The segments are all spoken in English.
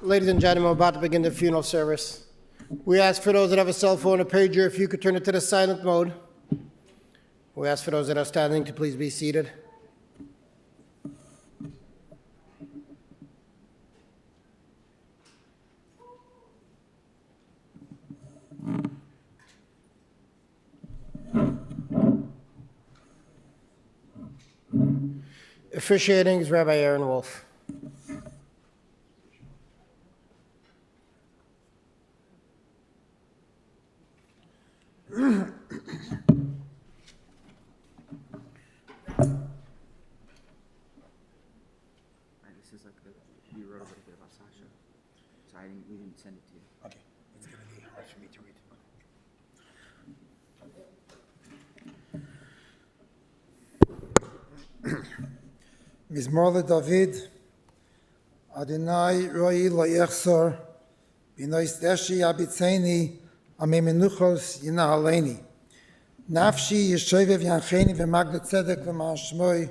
Ladies and gentlemen, we're about to begin the funeral service. We ask for those that have a cell phone or pager, if you could turn it to the silent mode. We ask for those that are standing to please be seated. Officiating is Rabbi Aron Wolf. This is like you wrote a little bit about Sasha, so we didn't send it to you. Okay, it's going to be hard for me to read. Mizmor David, Adonai roi lo yechsor, b'nois deshi abitzeni, amei menuchos yinahaleni. Nafshi yeshovev yancheni v'magna tzedek v'ma'al shmoi,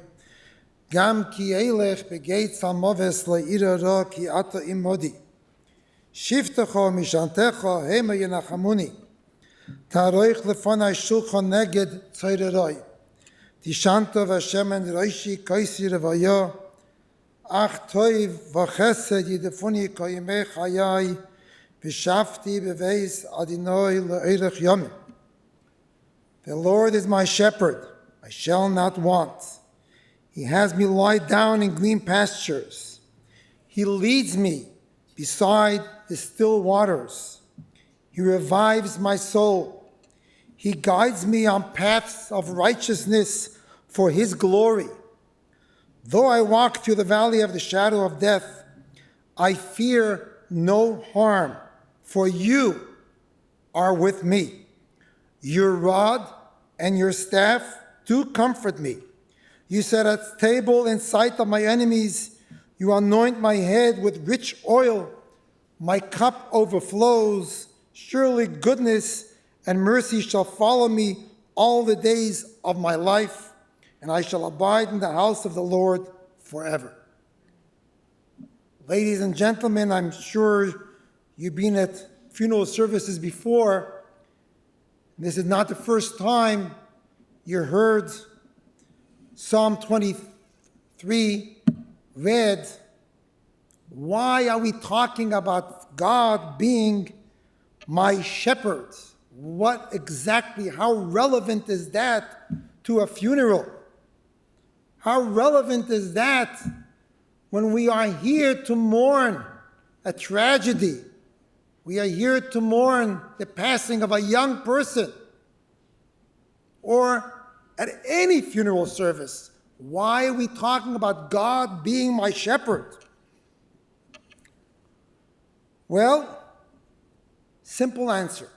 Gam ki eilech begeit samoves le'ira ra ki ata imodi. Shiftecho mishantecho hema yenachamuni. Taroich lefonai shulchan neged tzoreroi. Tishanta v'Hashem roishi kaisi revaya. Ach toiv v'chesed yidefuni koyimei chayai. V'shafti beveis adinoi le'erech yomim. The Lord is my shepherd, I shall not want. He has me lie down in green pastures. He leads me beside the still waters. He revives my soul. He guides me on paths of righteousness for his glory. Though I walk through the valley of the shadow of death, I fear no harm, for you are with me. Your rod and your staff do comfort me. You set a table in sight of my enemies. You anoint my head with rich oil. My cup overflows. Surely goodness and mercy shall follow me all the days of my life, and I shall abide in the house of the Lord forever. Ladies and gentlemen, I'm sure you've been at funeral services before. This is not the first time you heard Psalm 23 read. Why are we talking about God being my shepherd? What exactly, how relevant is that to a funeral? How relevant is that when we are here to mourn a tragedy? We are here to mourn the passing of a young person, or at any funeral service. Why are we talking about God being my shepherd? Well, simple answer.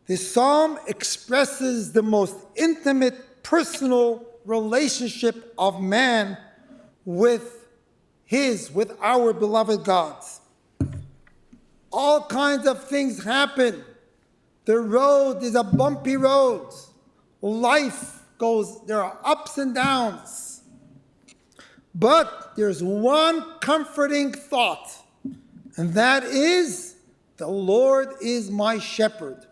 This psalm expresses the most intimate, personal relationship of man with our beloved God. All kinds of things happen. The road is a bumpy road. Life goes, there are ups and downs. But there's one comforting thought, and that is, the Lord is my shepherd.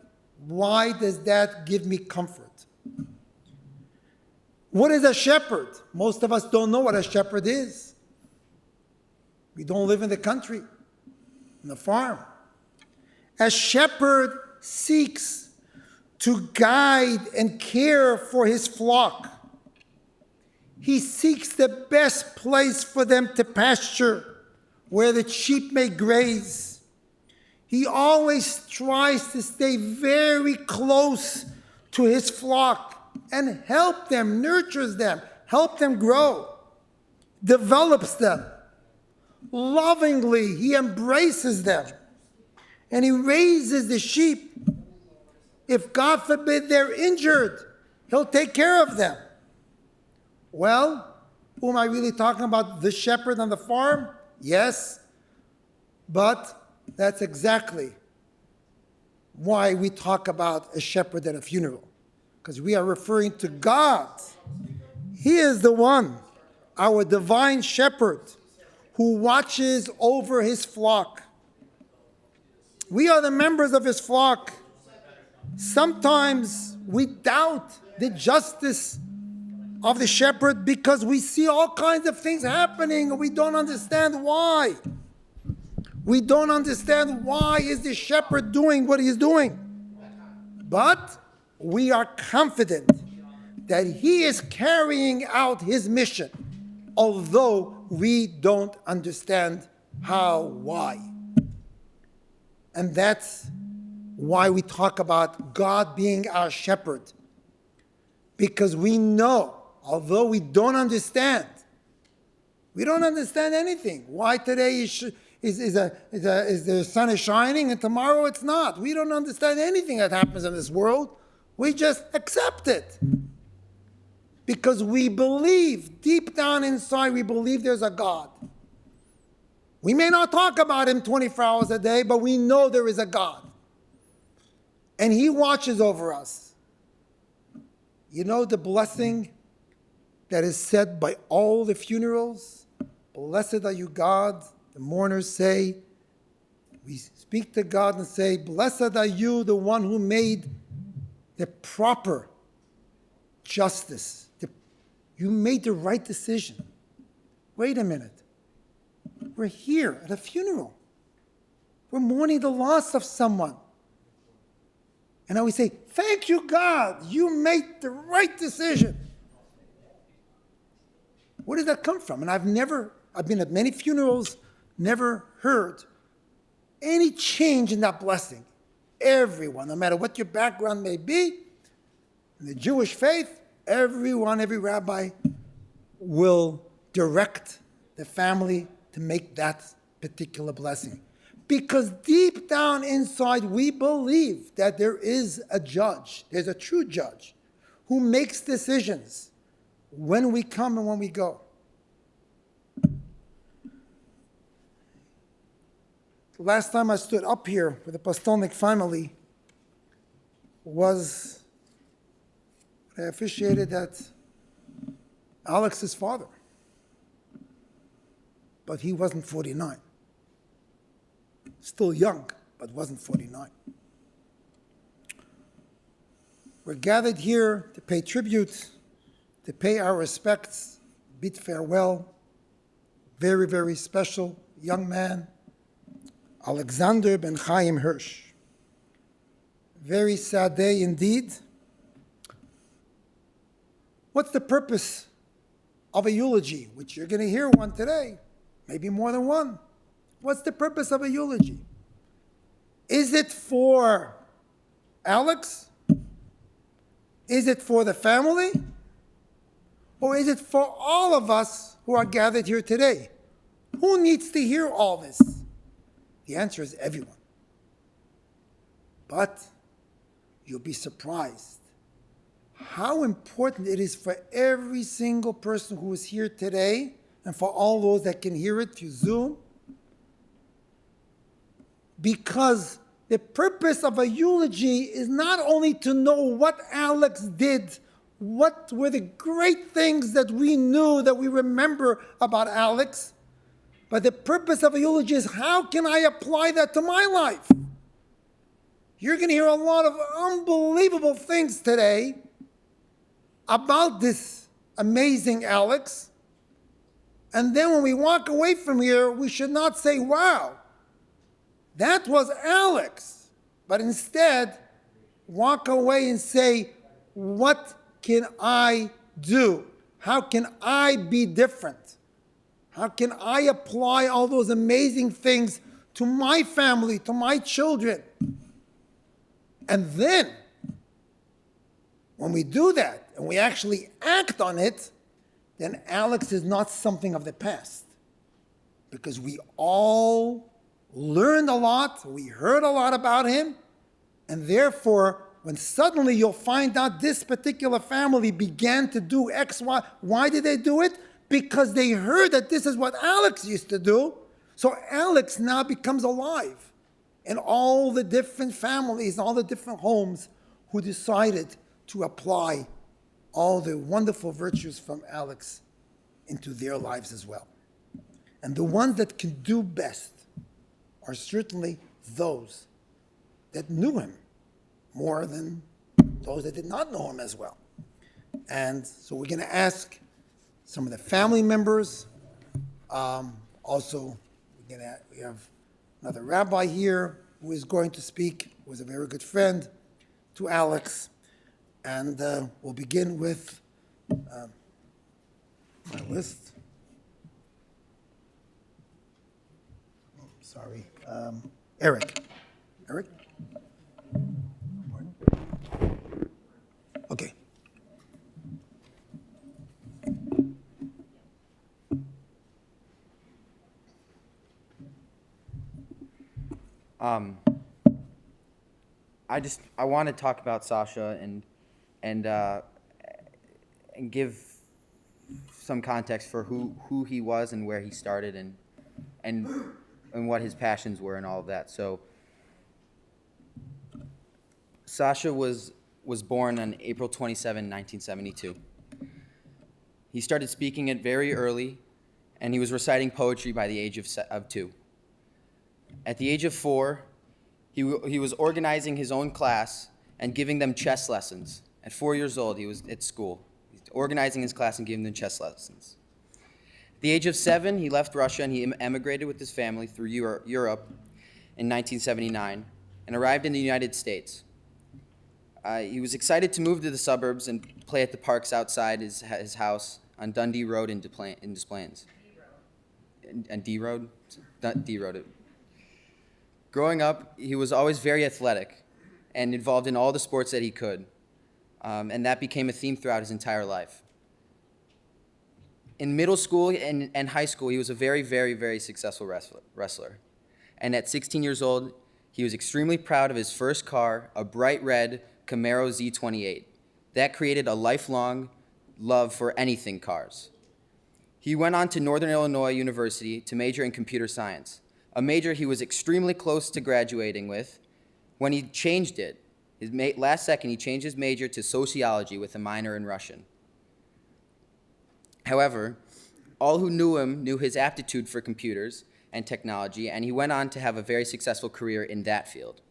Why does that give me comfort? What is a shepherd? Most of us don't know what a shepherd is. We don't live in the country, in the farm. A shepherd seeks to guide and care for his flock. He seeks the best place for them to pasture, where the sheep may graze. He always tries to stay very close to his flock and help them, nurtures them, help them grow, develops them. Lovingly, he embraces them, and he raises the sheep. If, God forbid, they're injured, he'll take care of them. Well, who am I really talking about? The shepherd on the farm? Yes, but that's exactly why we talk about a shepherd at a funeral, because we are referring to God. He is the one, our divine shepherd, who watches over his flock. We are the members of his flock. Sometimes we doubt the justice of the shepherd because we see all kinds of things happening and we don't understand why. We don't understand why is the shepherd doing what he's doing. But we are confident that he is carrying out his mission, although we don't understand how, why. And that's why we talk about God being our shepherd. Because we know, although we don't understand anything. Why today is the sun is shining and tomorrow it's not. We don't understand anything that happens in this world. We just accept it. Because we believe, deep down inside, we believe there's a God. We may not talk about him 24 hours a day, but we know there is a God. And he watches over us. You know the blessing that is said by all the funerals? Blessed are you, God. The mourners say, we speak to God and say, blessed are you, the one who made the proper justice. You made the right decision. Wait a minute. We're here at a funeral. We're mourning the loss of someone. And now we say, thank you, God. You made the right decision. Where does that come from? And I've been at many funerals, never heard any change in that blessing. Everyone, no matter what your background may be, in the Jewish faith, everyone, every rabbi will direct the family to make that particular blessing. Because deep down inside, we believe that there is a judge, there's a true judge, who makes decisions when we come and when we go. The last time I stood up here with the Pustilnik family was I officiated at Alex's father. But he wasn't 49. Still young, but wasn't 49. We're gathered here to pay tribute, to pay our respects, bid farewell. Very, very special young man, Alexander ben Chaim Hirsch. Very sad day indeed. What's the purpose of a eulogy, which you're going to hear one today, maybe more than one? What's the purpose of a eulogy? Is it for Alex? Is it for the family? Or is it for all of us who are gathered here today? Who needs to hear all this? The answer is everyone. But you'll be surprised how important it is for every single person who is here today and for all those that can hear it through Zoom. Because the purpose of a eulogy is not only to know what Alex did, what were the great things that we knew, that we remember about Alex, but the purpose of a eulogy is how can I apply that to my life? You're going to hear a lot of unbelievable things today about this amazing Alex. And then when we walk away from here, we should not say, wow, that was Alex. But instead, walk away and say, what can I do? How can I be different? How can I apply all those amazing things to my family, to my children? And then, when we do that, and we actually act on it, then Alex is not something of the past. Because we all learned a lot, we heard a lot about him, and therefore, when suddenly you'll find out this particular family began to do X, Y, why did they do it? Because they heard that this is what Alex used to do. So Alex now becomes alive in all the different families, all the different homes who decided to apply all the wonderful virtues from Alex into their lives as well. And the ones that can do best are certainly those that knew him more than those that did not know him as well. And so we're going to ask some of the family members. Also, we have another rabbi here who is going to speak, who is a very good friend to Alex. And we'll begin with my list. Sorry. Eric. Eric? Okay. I want to talk about Sasha and give some context for who he was and where he started and what his passions were and all of that. So Sasha was born on April 27, 1972. He started speaking it very early, and he was reciting poetry by the age of 2. At the age of 4, he was organizing his own class and giving them chess lessons. At 4 years old, he was at school, organizing his class and giving them chess lessons. At the age of 7, he left Russia and he emigrated with his family through Europe in 1979 and arrived in the United States. He was excited to move to the suburbs and play at the parks outside his house on Dundee Road in Des Plaines. And D Road? D Road. Growing up, he was always very athletic and involved in all the sports that he could. And that became a theme throughout his entire life. In middle school and high school, he was a very, very, very successful wrestler. And at 16 years old, he was extremely proud of his first car, a bright red Camaro Z28. That created a lifelong love for anything cars. He went on to Northern Illinois University to major in computer science, a major he was extremely close to graduating with when he changed it. Last second, he changed his major to sociology with a minor in Russian. However, all who knew him knew his aptitude for computers and technology, and he went on to have a very successful career in that field.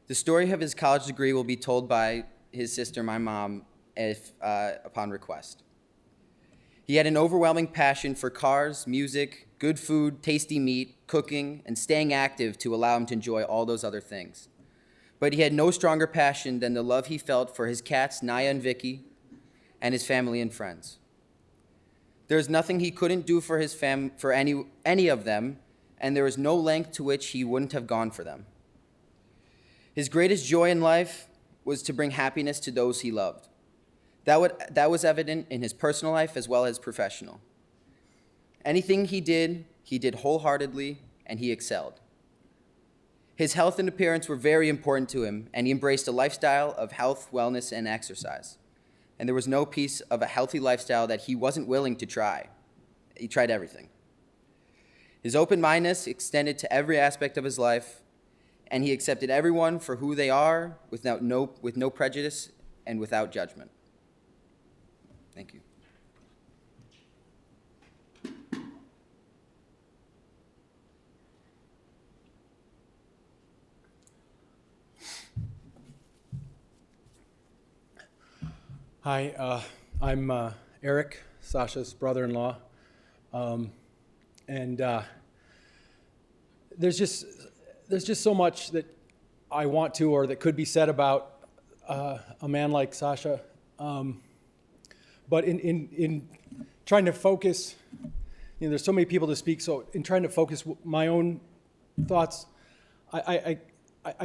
The story of his college degree will be told by his sister, my mom, upon request. He had an overwhelming passion for cars, music, good food, tasty meat, cooking, and staying active to allow him to enjoy all those other things. But he had no stronger passion than the love he felt for his cats, Naya and Vicky, and his family and friends. There is nothing he couldn't do for for any of them, and there is no length to which he wouldn't have gone for them. His greatest joy in life was to bring happiness to those he loved. That was evident in his personal life as well as professional. Anything he did wholeheartedly, and he excelled. His health and appearance were very important to him, and he embraced a lifestyle of health, wellness, and exercise. And there was no piece of a healthy lifestyle that he wasn't willing to try. He tried everything. His open-mindedness extended to every aspect of his life, and he accepted everyone for who they are with no prejudice and without judgment. Thank you. Hi, I'm Eric, Sasha's brother-in-law, and there's just so much that I want to or that could be said about a man like Sasha, but in trying to focus, there's so many people to speak. So in trying to focus my own thoughts, I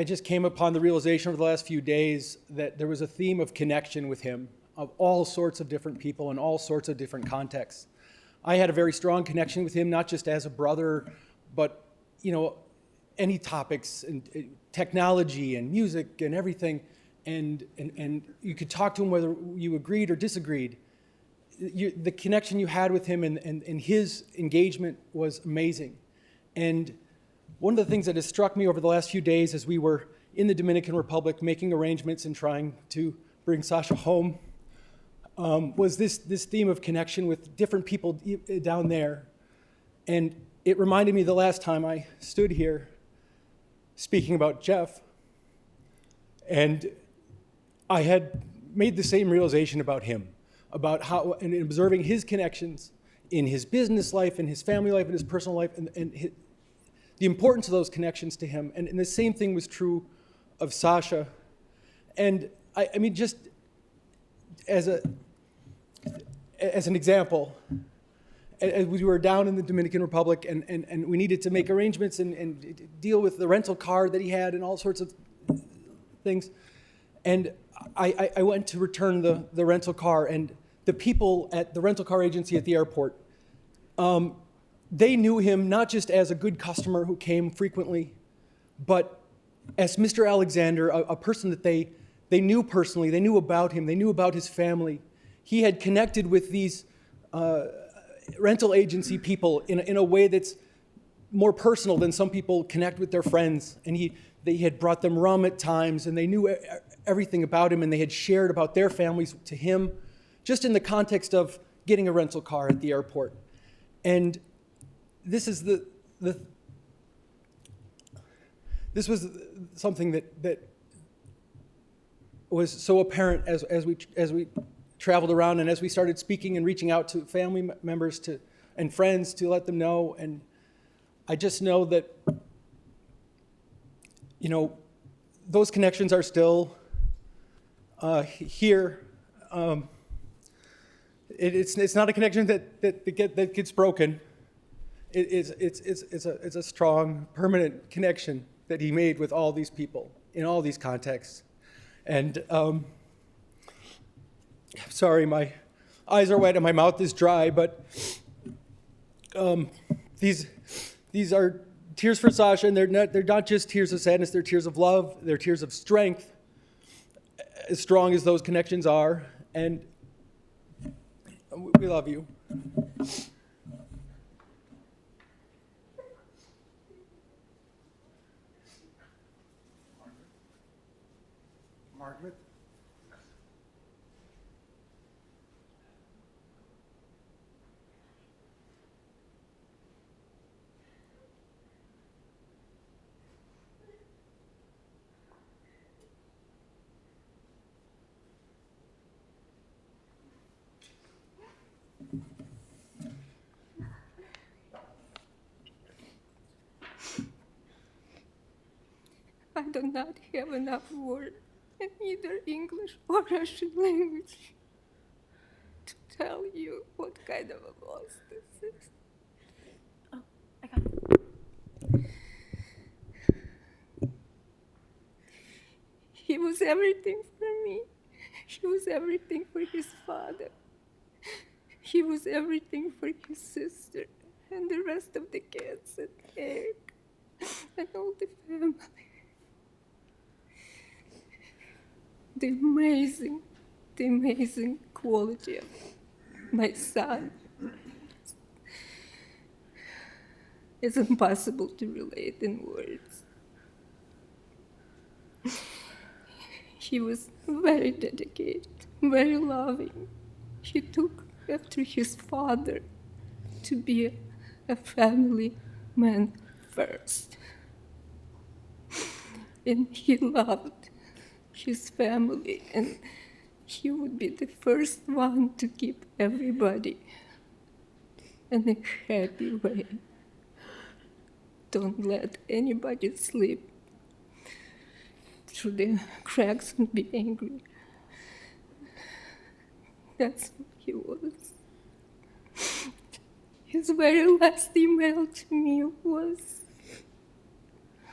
just came upon the realization over the last few days that there was a theme of connection with him, of all sorts of different people in all sorts of different contexts. I had a very strong connection with him, not just as a brother, but any topics and technology and music and everything, and you could talk to him whether you agreed or disagreed. The connection you had with him and his engagement was amazing. And one of the things that has struck me over the last few days as we were in the Dominican Republic making arrangements and trying to bring Sasha home was this theme of connection with different people down there. And it reminded me the last time I stood here speaking about Jeff, and I had made the same realization about him, about how, and observing his connections in his business life, in his family life, in his personal life, and the importance of those connections to him. And the same thing was true of Sasha. And I mean, just as an example, as we were down in the Dominican Republic and we needed to make arrangements and deal with the rental car that he had and all sorts of things. And I went to return the rental car, and the people at the rental car agency at the airport, they knew him not just as a good customer who came frequently, but as Mr. Alexander, a person that they knew personally. They knew about him. They knew about his family. He had connected with these rental agency people in a way that's more personal than some people connect with their friends. And they had brought them rum at times, and they knew everything about him, and they had shared about their families to him, just in the context of getting a rental car at the airport. And this is this was something that was so apparent as we traveled around, and as we started speaking and reaching out to family members and friends to let them know. And I just know that, you know, those connections are still here. It's not a connection that gets broken. It's a strong, permanent connection that he made with all these people in all these contexts. And sorry, my eyes are wet and my mouth is dry, but these are tears for Sasha, and they're not just tears of sadness, they're tears of love, they're tears of strength, as strong as those connections are, and we love you. Margaret? I do not have enough words in either English or Russian language to tell you what kind of a loss this is. Oh, I got it. He was everything for me. He was everything for his father. He was everything for his sister and the rest of the kids and Eric and all the family. The amazing quality of my son is impossible to relate in words. He was very dedicated, very loving. He took after his father to be a family man first. And he loved his family, and he would be the first one to keep everybody in a happy way. Don't let anybody slip through the cracks and be angry. That's who he was. His very last email to me was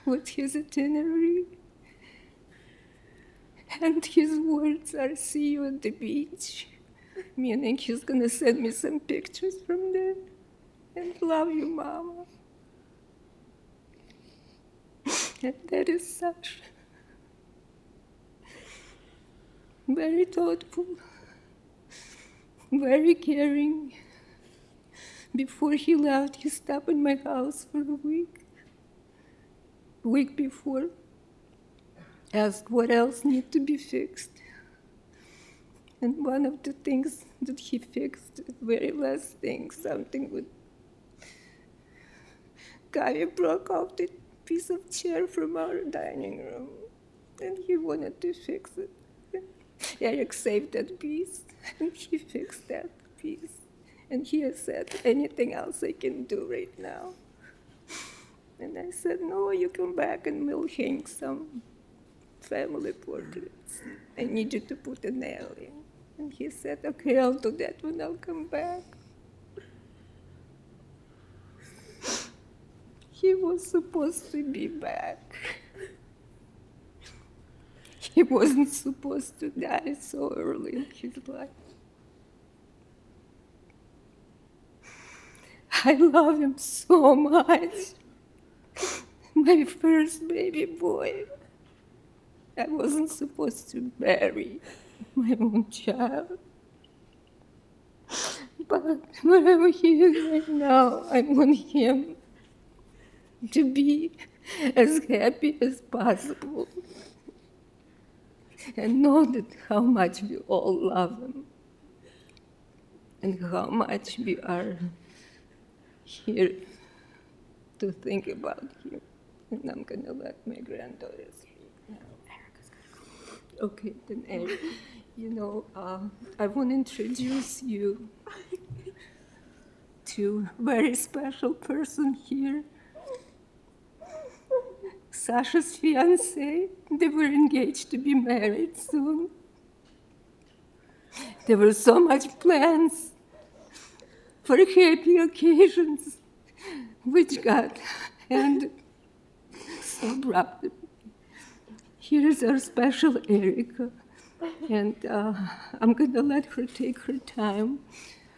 with his itinerary. And his words are, "See you at the beach," meaning he's gonna send me some pictures from there. And "Love you, Mama." And that is Sasha. Very thoughtful, very caring. Before he left, he stopped in my house for a week. A week before, asked what else needed to be fixed. And one of the things that he fixed, the very last thing, something with guy broke off the piece of chair from our dining room, and he wanted to fix it. Eric saved that piece, and he fixed that piece. And he has said, anything else I can do right now? And I said, no, you come back and we'll hang some family portraits. I need you to put a nail in. And he said, okay, I'll do that when I'll come back. He was supposed to be back. He wasn't supposed to die so early in his life. I love him so much. My first baby boy. I wasn't supposed to bury my own child. But wherever he is right now, I want him to be as happy as possible. And know that how much we all love him. And how much we are here to think about him. And I'm gonna let my granddaughter speak now. Okay, then Eric, I want to introduce you to a very special person here. Sasha's fiancé. They were engaged to be married soon. There were so much plans for happy occasions, which got ended so abruptly. Here is our special Erica, and I'm gonna let her take her time.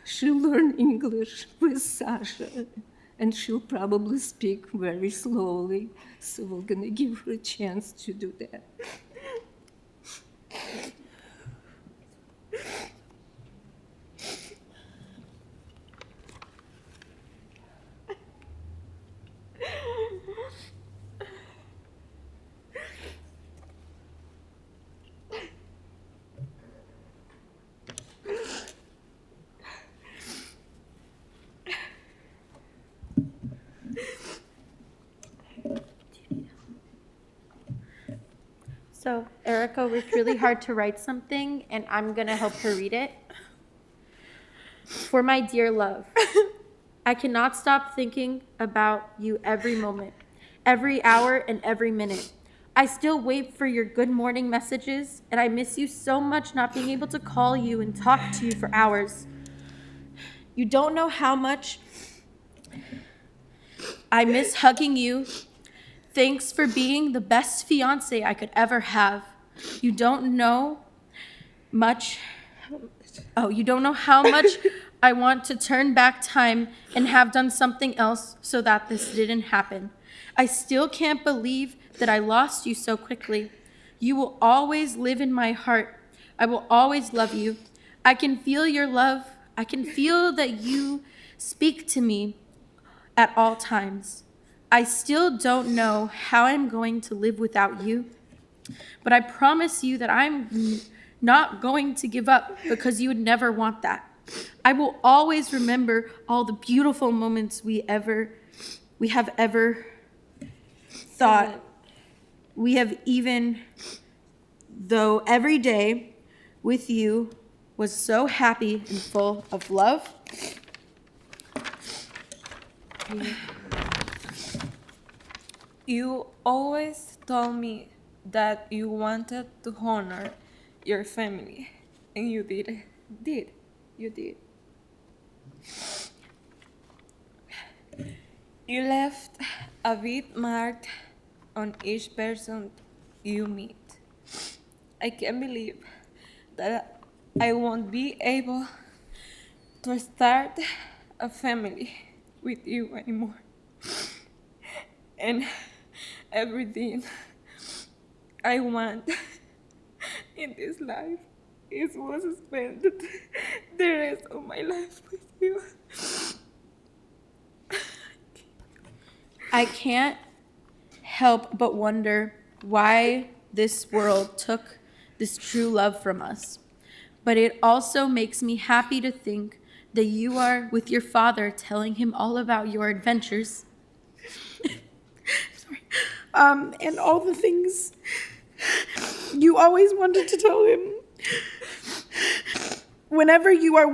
She'll learn English with Sasha, and she'll probably speak very slowly, so we're gonna give her a chance to do that. So Erica worked really hard to write something, and I'm gonna help her read it. For my dear love, I cannot stop thinking about you every moment, every hour, and every minute. I still wait for your good morning messages, and I miss you so much not being able to call you and talk to you for hours. You don't know how much I miss hugging you. Thanks for being the best fiance I could ever have. You don't know how much I want to turn back time and have done something else so that this didn't happen. I still can't believe that I lost you so quickly. You will always live in my heart. I will always love you. I can feel your love. I can feel that you speak to me at all times. I still don't know how I'm going to live without you, but I promise you that I'm not going to give up because you would never want that. I will always remember all the beautiful moments we have ever thought. We have, even though every day with you was so happy and full of love. You always told me that you wanted to honor your family, and you did. You did. You left a bit marked on each person you meet. I can't believe that I won't be able to start a family with you anymore. And everything I want in this life was spent the rest of my life with you. I can't help but wonder why this world took this true love from us. But it also makes me happy to think that you are with your father telling him all about your adventures. Sorry. And all the things you always wanted to tell him. Wherever you are,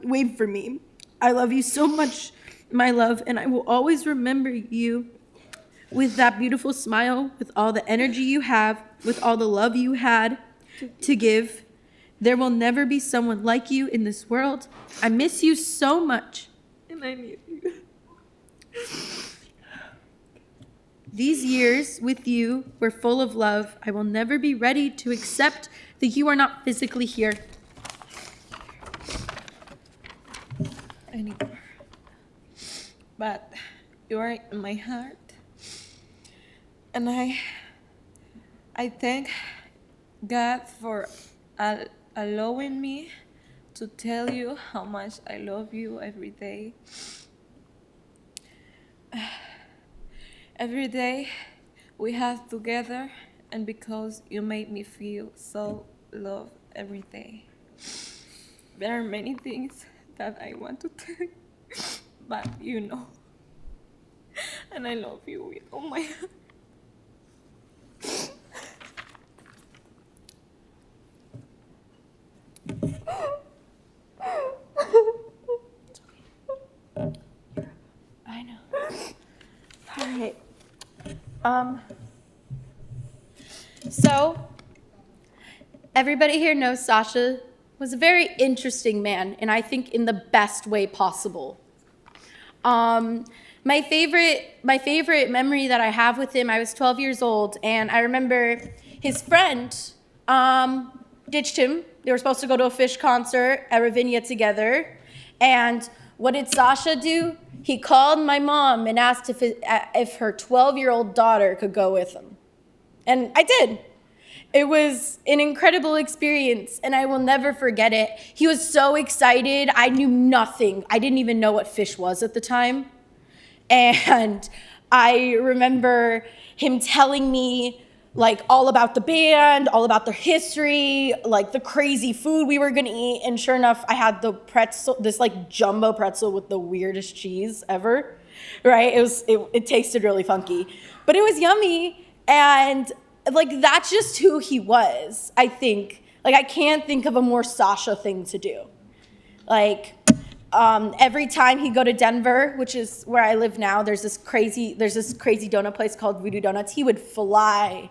wave for me. I love you so much, my love, and I will always remember you with that beautiful smile, with all the energy you have, with all the love you had to give. There will never be someone like you in this world. I miss you so much. And I need you. These years with you were full of love. I will never be ready to accept that you are not physically here. Anymore. But you are in my heart. And I thank God for allowing me to tell you how much I love you every day. Every day we have together, and because you made me feel so loved every day. There are many things that I want to tell you, but you know. And I love you with all my heart. I know. All right. So, everybody here knows Sasha was a very interesting man, and I think in the best way possible. My favorite memory that I have with him, I was 12 years old, and I remember his friend ditched him. They were supposed to go to a Fish concert at Ravinia together, and what did Sasha do? He called my mom and asked if her 12-year-old daughter could go with him. And I did. It was an incredible experience, and I will never forget it. He was so excited. I knew nothing. I didn't even know what Fish was at the time. And I remember him telling me like all about the band, all about their history, like the crazy food we were gonna eat. And sure enough, I had the pretzel, this like jumbo pretzel with the weirdest cheese ever, right? It tasted really funky, but it was yummy. And like, that's just who he was, I think. Like, I can't think of a more Sasha thing to do. Like, every time he'd go to Denver, which is where I live now, there's this crazy donut place called Voodoo Donuts. He would fly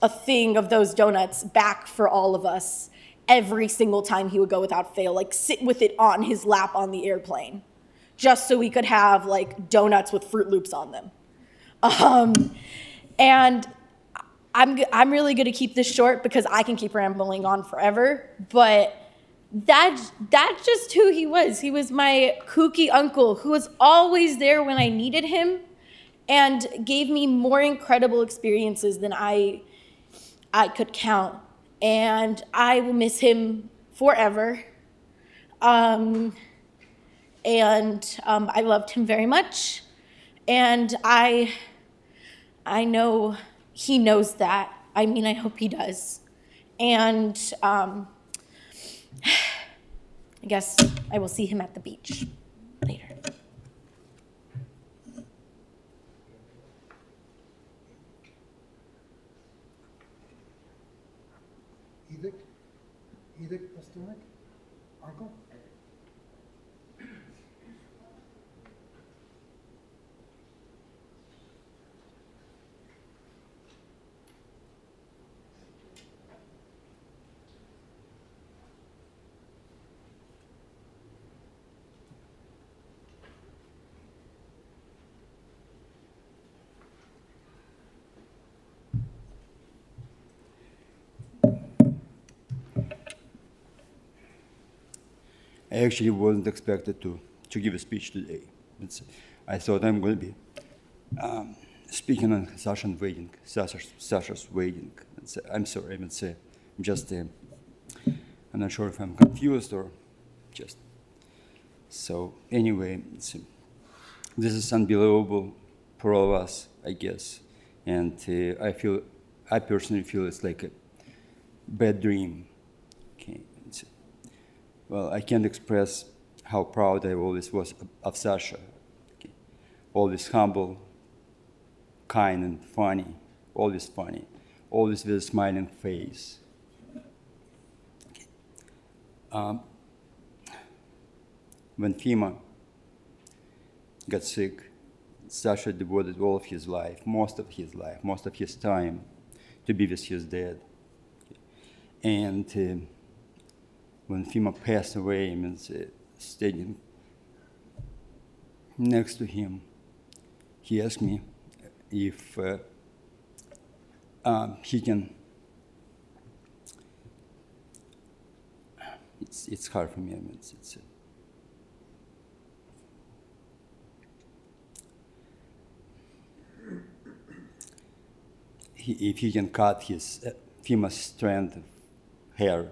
a thing of those donuts back for all of us every single time he would go without fail, like sit with it on his lap on the airplane, just so we could have like donuts with Fruit Loops on them. And I'm really gonna keep this short because I can keep rambling on forever, but that's just who he was. He was my kooky uncle who was always there when I needed him and gave me more incredible experiences than I could count. And I will miss him forever. I loved him very much. And I know he knows that. I mean, I hope he does. And I guess I will see him at the beach later. Edict, Pustilnik, uncle? I actually wasn't expected to give a speech today. I thought I'm going to be speaking on Sasha's wedding. I'm sorry, I'm not sure if I'm confused or just. So anyway, this is unbelievable for all of us, I guess. And I personally feel it's like a bad dream. Okay. Well, I can't express how proud I always was of Sasha. Okay. always humble, kind and funny, always with a smiling face. When Fima got sick, Sasha devoted all of his life, most of his time, to be with his dad. And when Fima passed away, I mean, standing next to him, he asked me if he can. It's hard for me. I mean, if he can cut his Fima's strand of hair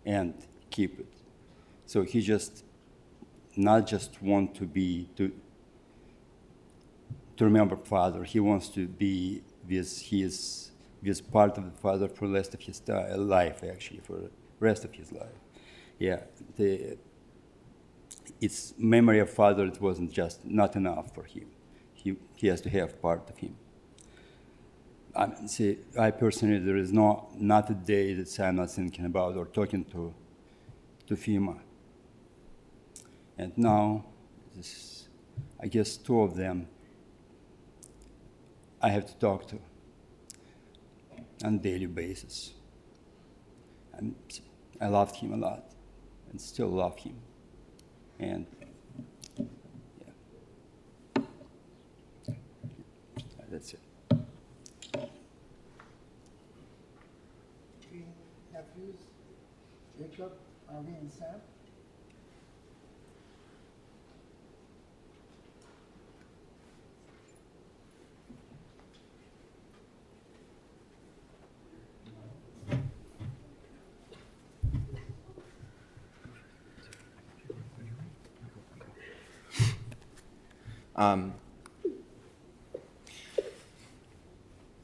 and keep it. So he just not just want to remember father. He wants to be with part of the father for the rest of his life, actually, for the rest of his life. Yeah, its memory of father, it wasn't just not enough for him. He has to have part of him. I personally, there is not a day that I'm not thinking about or talking to Fima. And now, I guess 2 of them I have to talk to on a daily basis. And I loved him a lot and still love him. And yeah, that's it. Nephews, Jacob, Avi, and Sam.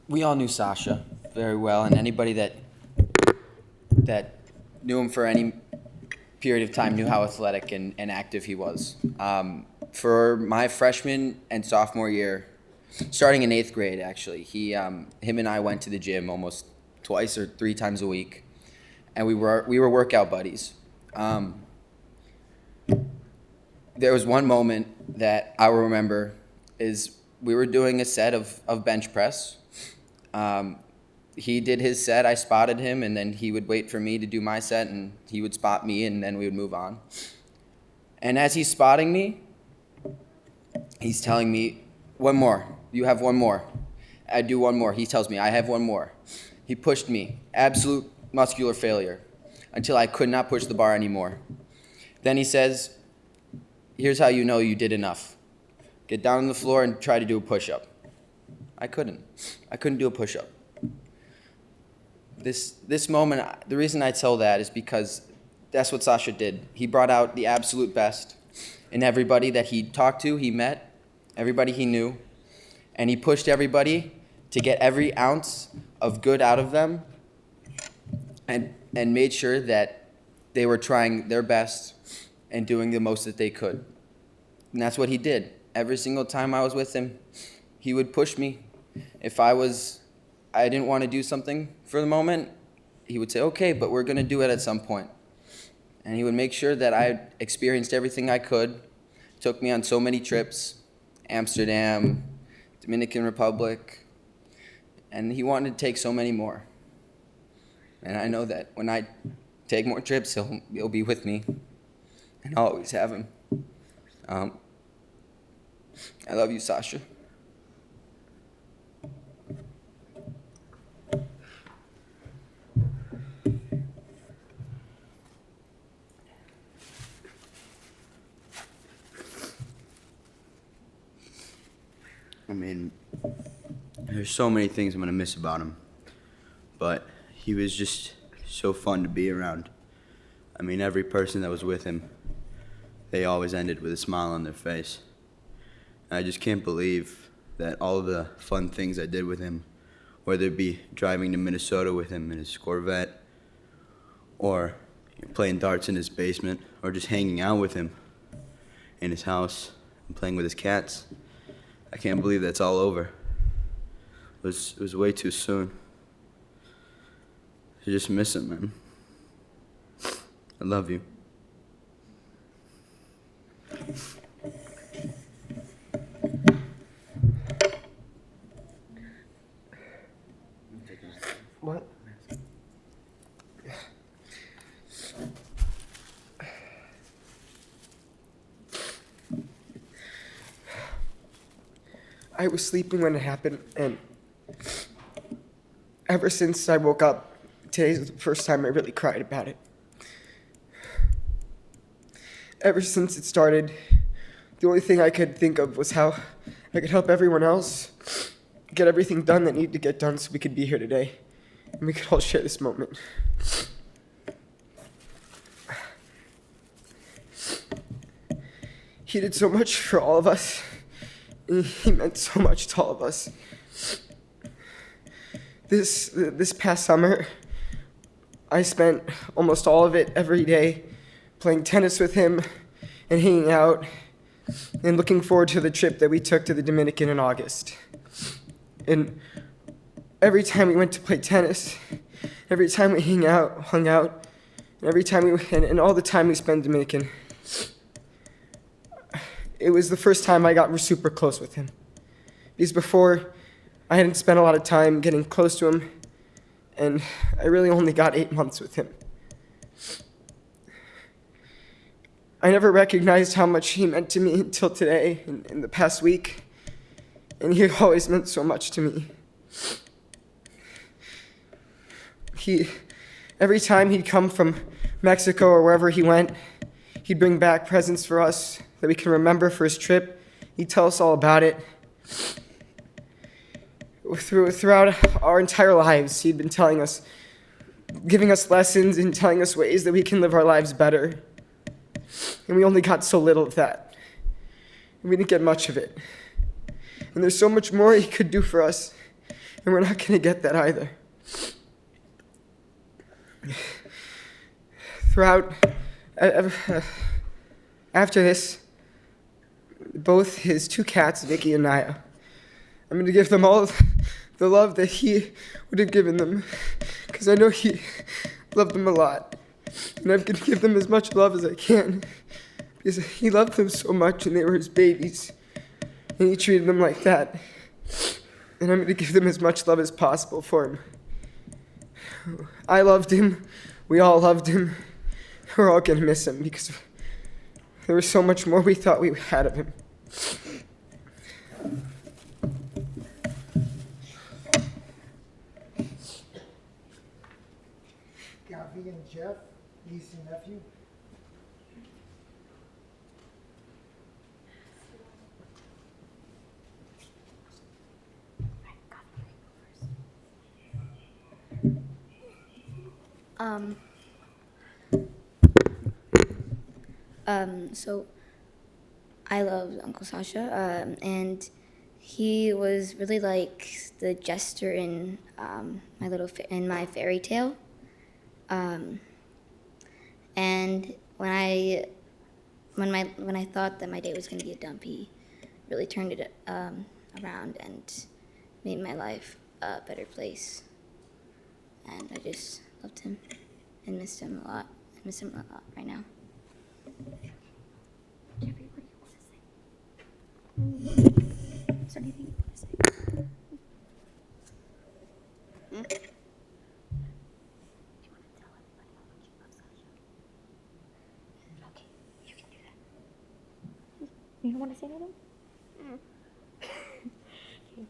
We all knew Sasha very well, and anybody that knew him for any period of time knew how athletic and active he was. For my freshman and sophomore year, starting in 8th grade, actually, him and I went to the gym almost twice or 3 times a week, and we were workout buddies. There was one moment that I will remember is we were doing a set of bench press. He did his set, I spotted him, and then he would wait for me to do my set, and he would spot me, and then we would move on. And as he's spotting me, he's telling me, 1 more, you have 1 more. I do 1 more, he tells me, I have 1 more. He pushed me, absolute muscular failure, until I could not push the bar anymore. Then he says, here's how you know you did enough. Get down on the floor and try to do a push-up. I couldn't do a push-up. This moment, the reason I tell that is because that's what Sasha did. He brought out the absolute best in everybody that he talked to, he met, everybody he knew, and he pushed everybody to get every ounce of good out of them and made sure that they were trying their best and doing the most that they could. And that's what he did. Every single time I was with him, he would push me. If I didn't want to do something for the moment, he would say, okay, but we're going to do it at some point. And he would make sure that I experienced everything I could. Took me on so many trips, Amsterdam, Dominican Republic, and he wanted to take so many more. And I know that when I take more trips, he'll be with me, and I'll always have him. I love you, Sasha. I mean, there's so many things I'm going to miss about him, but he was just so fun to be around. I mean, every person that was with him, they always ended with a smile on their face. And I just can't believe that all of the fun things I did with him, whether it be driving to Minnesota with him in his Corvette, or playing darts in his basement, or just hanging out with him in his house and playing with his cats. I can't believe that's all over. It was way too soon. I just miss him, man. I love you. What? I was sleeping when it happened, and ever since I woke up, today's the first time I really cried about it. Ever since it started, the only thing I could think of was how I could help everyone else get everything done that needed to get done so we could be here today, and we could all share this moment. He did so much for all of us. He meant so much to all of us. This past summer, I spent almost all of it every day playing tennis with him and hanging out and looking forward to the trip that we took to the Dominican in August. And every time we went to play tennis, every time we hung out, and every time and all the time we spent in Dominican, it was the first time I got super close with him. Because before, I hadn't spent a lot of time getting close to him, and I really only got 8 months with him. I never recognized how much he meant to me until today, in the past week, and he always meant so much to me. Every time he'd come from Mexico or wherever he went, he'd bring back presents for us that we can remember for his trip. He'd tell us all about it. Throughout our entire lives, he'd been telling us, giving us lessons and telling us ways that we can live our lives better. And we only got so little of that. And we didn't get much of it. And there's so much more he could do for us, and we're not going to get that either. After this, both his 2 cats, Vicky and Naya, I'm going to give them all the love that he would have given them, because I know he loved them a lot. And I'm going to give them as much love as I can, because he loved them so much and they were his babies, and he treated them like that. And I'm going to give them as much love as possible for him. I loved him. We all loved him. We're all going to miss him because there was so much more we thought we had of him. Gabby and Jeff, niece and nephew. So I loved Uncle Sasha, and he was really like the jester in my fairy tale. And when I thought that my day was going to be a dump, he really turned it around and made my life a better place. And I just loved him and missed him a lot. I miss him a lot right now. Jeffrey, what do you want to say? Is there anything you want to say? Do you want to tell everybody how much you love Sasha? Okay, you can do that. You don't want to say anything? Okay.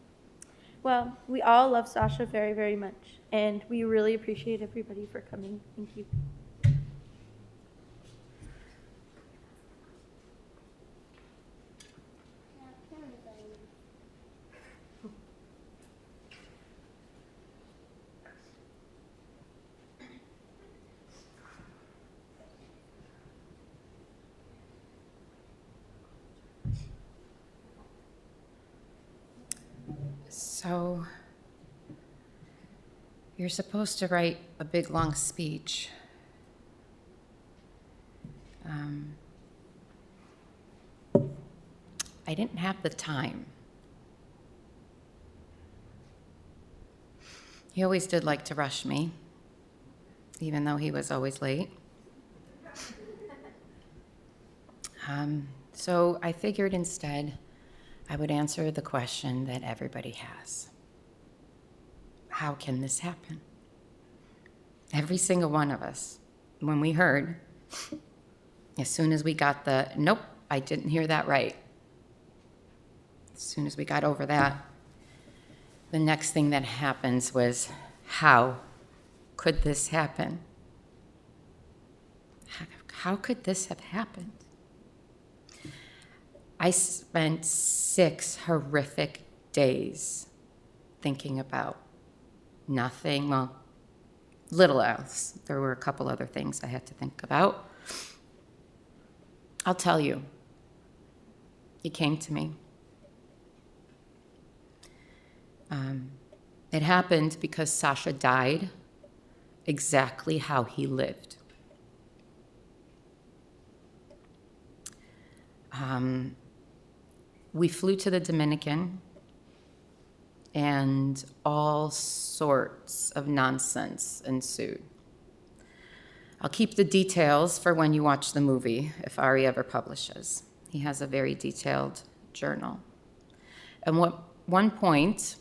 Well, we all love Sasha very, very much, and we really appreciate everybody for coming. Thank you. So, you're supposed to write a big, long speech. I didn't have the time. He always did like to rush me, even though he was always late. So I figured instead I would answer the question that everybody has. How can this happen? Every single one of us, when we heard, as soon as we got the, nope, I didn't hear that right. As soon as we got over that, the next thing that happens was, how could this happen? How could this have happened? I spent 6 horrific days thinking about nothing, well, little else. There were a couple other things I had to think about. I'll tell you, he came to me. It happened because Sasha died exactly how he lived. We flew to the Dominican, and all sorts of nonsense ensued. I'll keep the details for when you watch the movie, if Ari ever publishes. He has a very detailed journal. And at one point,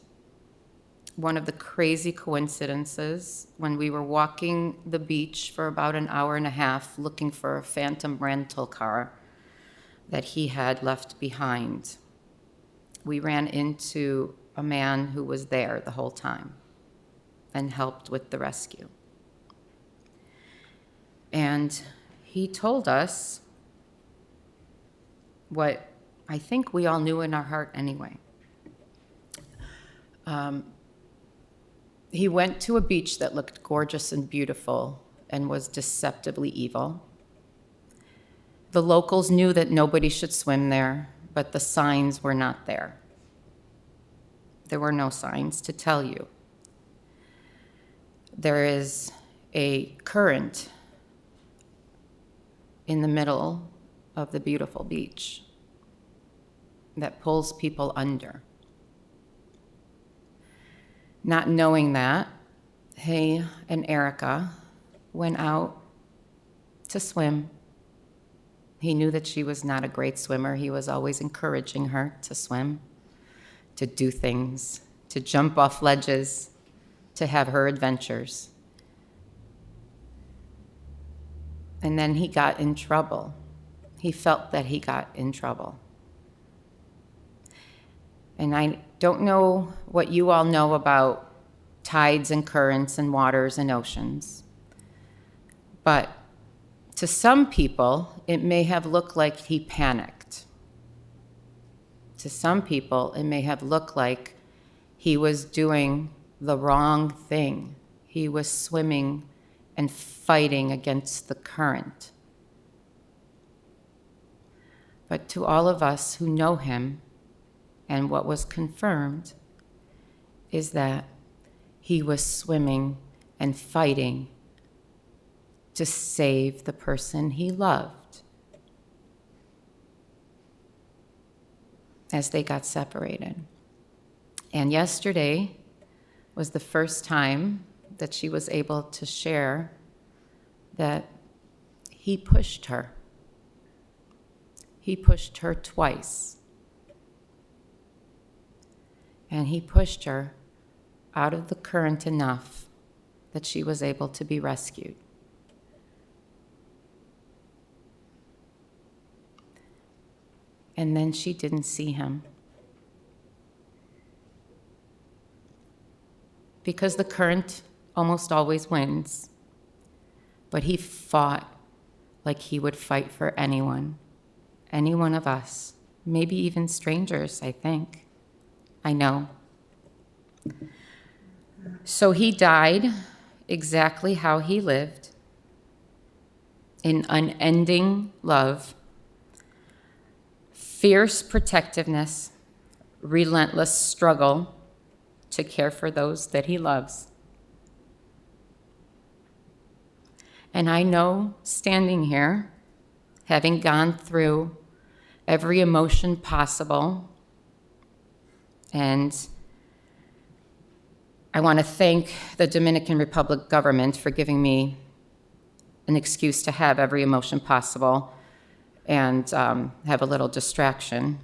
one of the crazy coincidences, when we were walking the beach for about an hour and a half looking for a phantom rental car that he had left behind, we ran into a man who was there the whole time and helped with the rescue. And he told us what I think we all knew in our heart anyway. He went to a beach that looked gorgeous and beautiful and was deceptively evil. The locals knew that nobody should swim there, but the signs were not there. There were no signs to tell you. There is a current in the middle of the beautiful beach that pulls people under. Not knowing that, he and Erica went out to swim. He knew that she was not a great swimmer. He was always encouraging her to swim, to do things, to jump off ledges, to have her adventures. And then he got in trouble. He felt that he got in trouble. And I don't know what you all know about tides and currents and waters and oceans, but to some people, it may have looked like he panicked. To some people, it may have looked like he was doing the wrong thing. He was swimming and fighting against the current. But to all of us who know him, and what was confirmed is that he was swimming and fighting to save the person he loved as they got separated. And yesterday was the first time that she was able to share that he pushed her. He pushed her twice. And he pushed her out of the current enough that she was able to be rescued. And then she didn't see him. Because the current almost always wins, but he fought like he would fight for anyone, any one of us, maybe even strangers, I think. I know. So he died exactly how he lived, in unending love, fierce protectiveness, relentless struggle to care for those that he loves. And I know, standing here, having gone through every emotion possible, and I want to thank the Dominican Republic government for giving me an excuse to have every emotion possible and have a little distraction.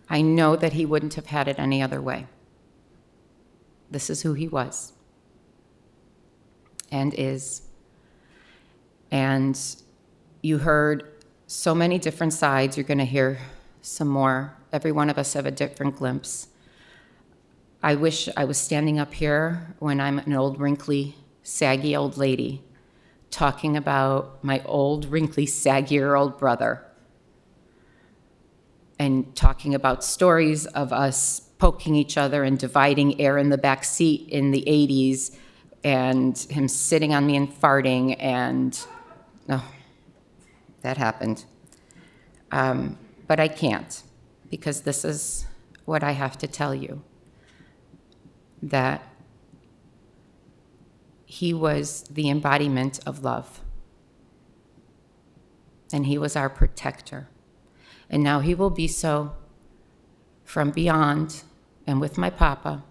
I know that he wouldn't have had it any other way. This is who he was and is. And you heard so many different sides. You're going to hear some more. Every one of us have a different glimpse. I wish I was standing up here when I'm an old, wrinkly, saggy old lady talking about my old, wrinkly, saggy-year-old brother and talking about stories of us poking each other and dividing air in the back seat in the 80s and him sitting on me and farting, and that happened. But I can't, because this is what I have to tell you, that he was the embodiment of love, and he was our protector. And now he will be so from beyond and with my papa.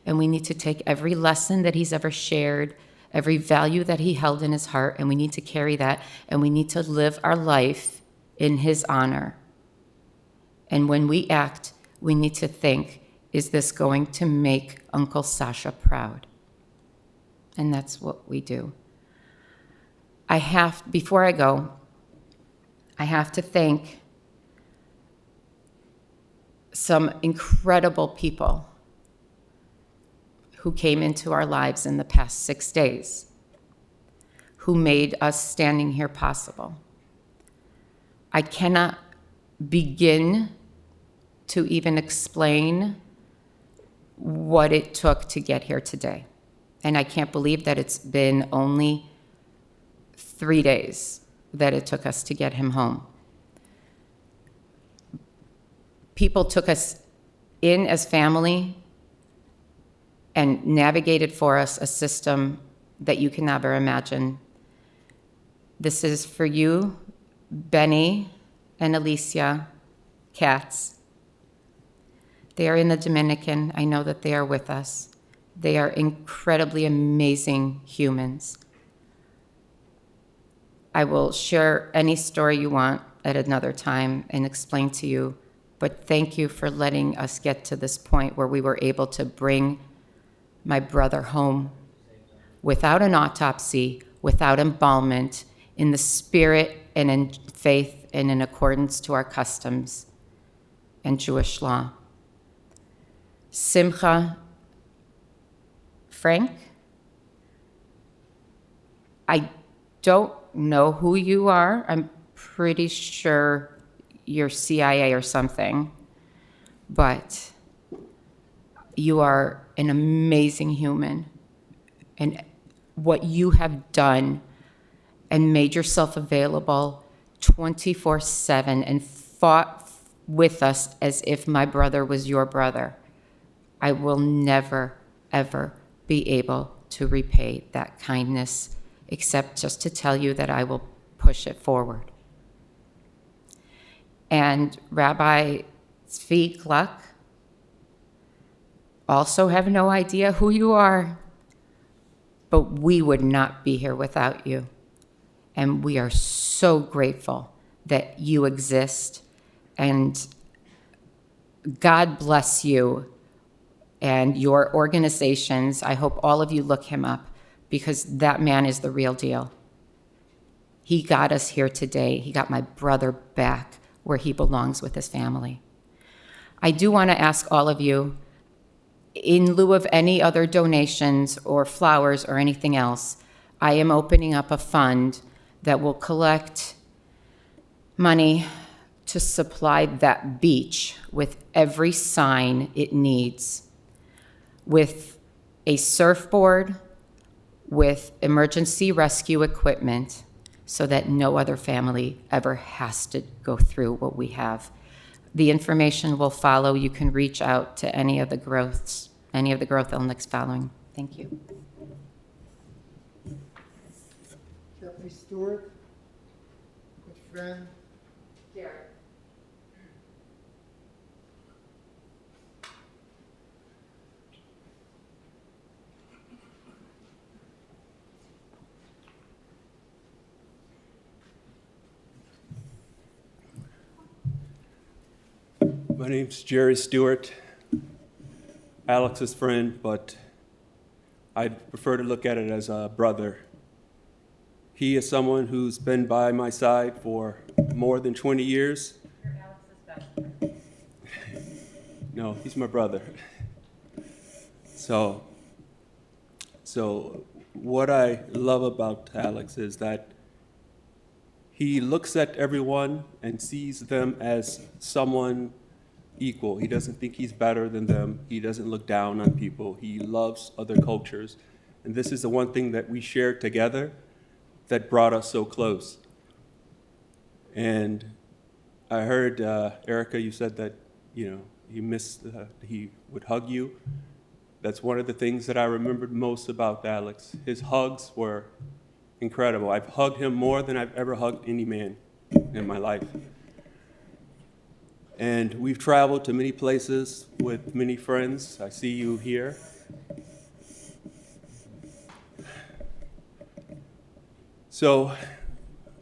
And we need to take every lesson that he's ever shared, every value that he held in his heart, and we need to carry that, and we need to live our life in his honor. And when we act, we need to think, is this going to make Uncle Sasha proud? And that's what we do. Before I go, I have to thank some incredible people who came into our lives in the past 6 days, who made us standing here possible. I cannot begin to even explain what it took to get here today. And I can't believe that it's been only 3 days that it took us to get him home. People took us in as family and navigated for us a system that you can never imagine. This is for you, Benny and Alicia Katz. They are in the Dominican. I know that they are with us. They are incredibly amazing humans. I will share any story you want at another time and explain to you, but thank you for letting us get to this point where we were able to bring my brother home without an autopsy, without embalmment, in the spirit and in faith and in accordance to our customs and Jewish law. Simcha Frank, I don't know who you are. I'm pretty sure you're CIA or something, but you are an amazing human. And what you have done and made yourself available 24/7 and fought with us as if my brother was your brother, I will never, ever be able to repay that kindness, except just to tell you that I will push it forward. And Rabbi Tzvi Gluck, also have no idea who you are, but we would not be here without you. And we are so grateful that you exist, and God bless you and your organizations. I hope all of you look him up, because that man is the real deal. He got us here today. He got my brother back where he belongs with his family. I do want to ask all of you, in lieu of any other donations or flowers or anything else, I am opening up a fund that will collect money to supply that beach with every sign it needs, with a surfboard, with emergency rescue equipment, so that no other family ever has to go through what we have. The information will follow. You can reach out to any of the growth illness following. Thank you. Jeffrey Stewart, good friend. My name's Jerry Stewart, Alex's friend, but I'd prefer to look at it as a brother. He is someone who's been by my side for more than 20 years. You're Alex's best friend. No, he's my brother. So what I love about Alex is that he looks at everyone and sees them as someone equal. He doesn't think he's better than them. He doesn't look down on people. He loves other cultures. And this is the one thing that we shared together that brought us so close. And I heard, Erica, you said that, you missed, he would hug you. That's one of the things that I remembered most about Alex. His hugs were incredible. I've hugged him more than I've ever hugged any man in my life. And we've traveled to many places with many friends. I see you here. So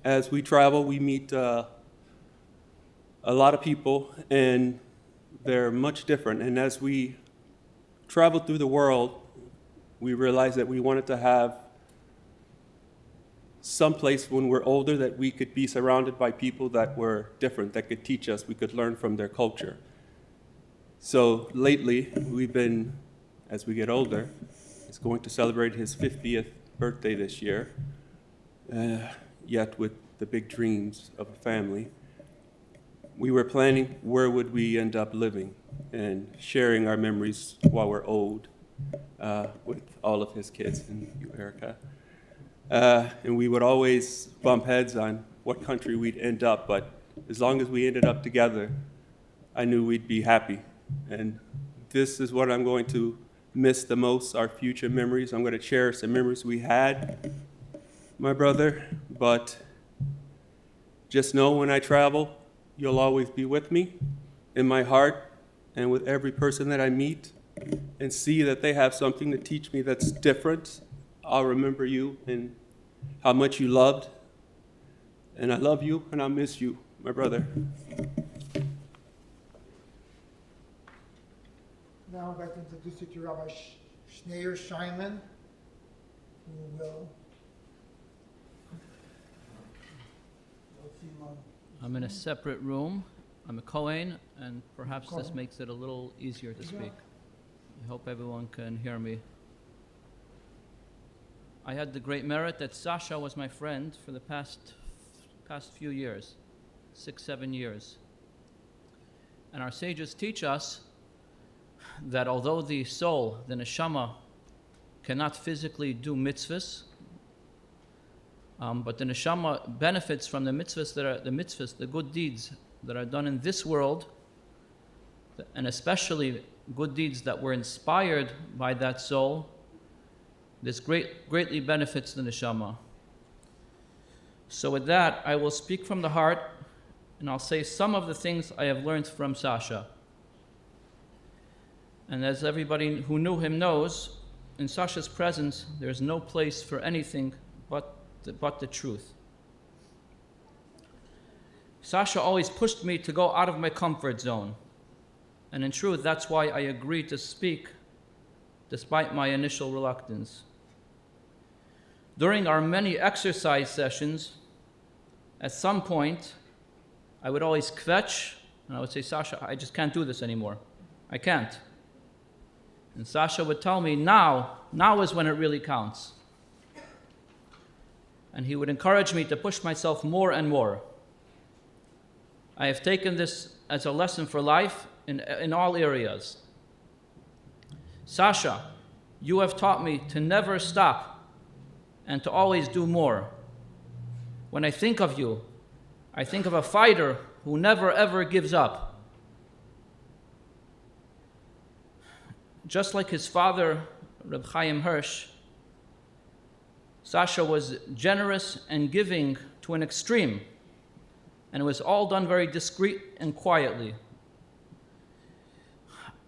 as we travel, we meet a lot of people, and they're much different. And as we travel through the world, we realized that we wanted to have some place when we're older that we could be surrounded by people that were different, that could teach us, we could learn from their culture. So lately, we've been, as we get older, he's going to celebrate his 50th birthday this year, yet with the big dreams of a family. We were planning where would we end up living and sharing our memories while we're old with all of his kids and you, Erica. And we would always bump heads on what country we'd end up, but as long as we ended up together, I knew we'd be happy. And this is what I'm going to miss the most, our future memories. I'm going to cherish the memories we had, my brother, but just know when I travel, you'll always be with me in my heart and with every person that I meet, and see that they have something to teach me that's different. I'll remember you and how much you loved, and I love you and I'll miss you, my brother. Now I'd like to introduce you to Rabbi Schneier Scheinman, who will. I'm in a separate room. I'm a Kohen, and perhaps this makes it a little easier to speak. I hope everyone can hear me. I had the great merit that Sasha was my friend for the past few years, 6-7 years. And our sages teach us that although the soul, the neshama, cannot physically do mitzvahs, but the neshama benefits from the mitzvahs, the good deeds that are done in this world, and especially good deeds that were inspired by that soul. This greatly benefits the neshama. So with that, I will speak from the heart, and I'll say some of the things I have learned from Sasha. And as everybody who knew him knows, in Sasha's presence, there's no place for anything but the truth. Sasha always pushed me to go out of my comfort zone. And in truth, that's why I agreed to speak despite my initial reluctance. During our many exercise sessions, at some point, I would always kvetch, and I would say, Sasha, I just can't do this anymore. I can't. And Sasha would tell me, now is when it really counts. And he would encourage me to push myself more and more. I have taken this as a lesson for life in all areas. Sasha, you have taught me to never stop and to always do more. When I think of you, I think of a fighter who never ever gives up. Just like his father, Reb Chaim Hirsch, Sasha was generous and giving to an extreme, and it was all done very discreet and quietly.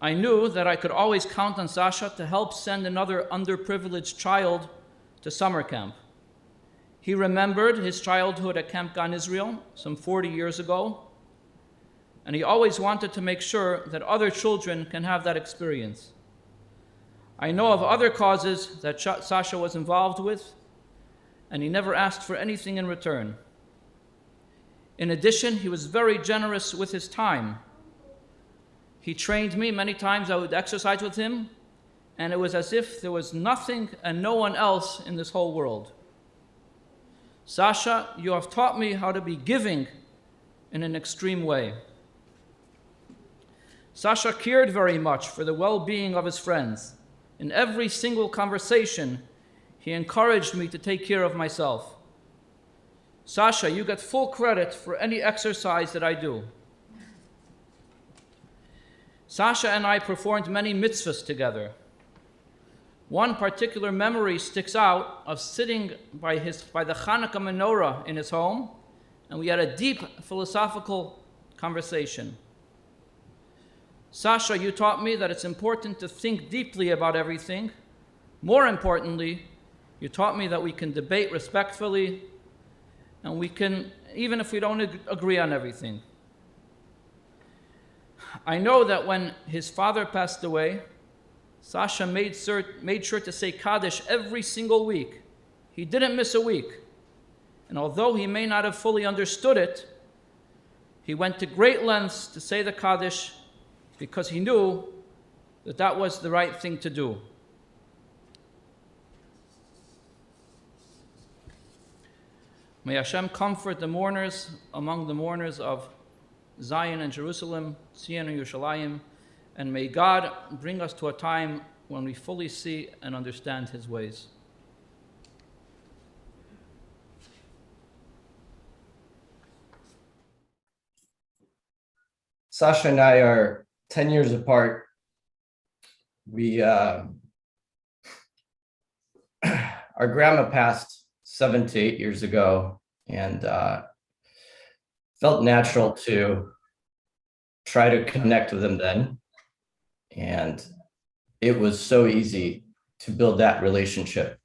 I knew that I could always count on Sasha to help send another underprivileged child to summer camp. He remembered his childhood at Camp Gan Israel some 40 years ago, and he always wanted to make sure that other children can have that experience. I know of other causes that Sasha was involved with, and he never asked for anything in return. In addition, he was very generous with his time. He trained me many times. I would exercise with him, and it was as if there was nothing and no one else in this whole world. Sasha, you have taught me how to be giving in an extreme way. Sasha cared very much for the well-being of his friends. In every single conversation, he encouraged me to take care of myself. Sasha, you get full credit for any exercise that I do. Sasha and I performed many mitzvahs together. One particular memory sticks out of sitting by the Hanukkah menorah in his home, and we had a deep philosophical conversation. Sasha, you taught me that it's important to think deeply about everything. More importantly, you taught me that we can debate respectfully, and we can, even if we don't agree on everything. I know that when his father passed away, Sasha made sure to say Kaddish every single week. He didn't miss a week. And although he may not have fully understood it, he went to great lengths to say the Kaddish because he knew that that was the right thing to do. May Hashem comfort the mourners among the mourners of Zion and Jerusalem, Zion and Yerushalayim, and may God bring us to a time when we fully see and understand His ways. Sasha and I are 10 years apart. Our grandma passed 7 to 8 years ago, and felt natural to try to connect with him then. And it was so easy to build that relationship.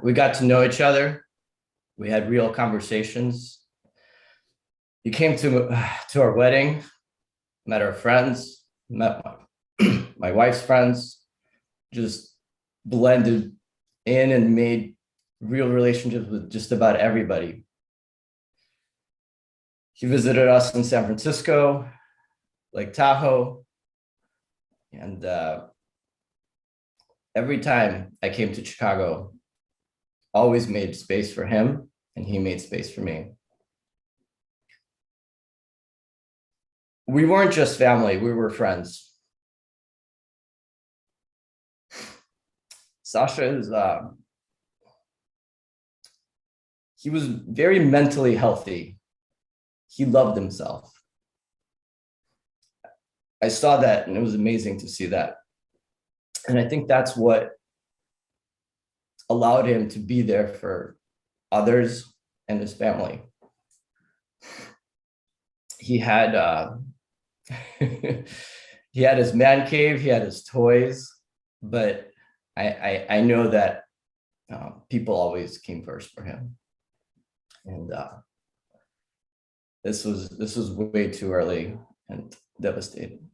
We got to know each other. We had real conversations. He came to our wedding, met our friends, met my wife's friends, just blended in and made real relationships with just about everybody. He visited us in San Francisco, Lake Tahoe, and every time I came to Chicago, always made space for him, and he made space for me. We weren't just family, we were friends. Sasha is, he was very mentally healthy. He loved himself. I saw that, and it was amazing to see that. And I think that's what allowed him to be there for others and his family. He had he had his man cave, he had his toys, but I know that people always came first for him. And this was way too early and devastating.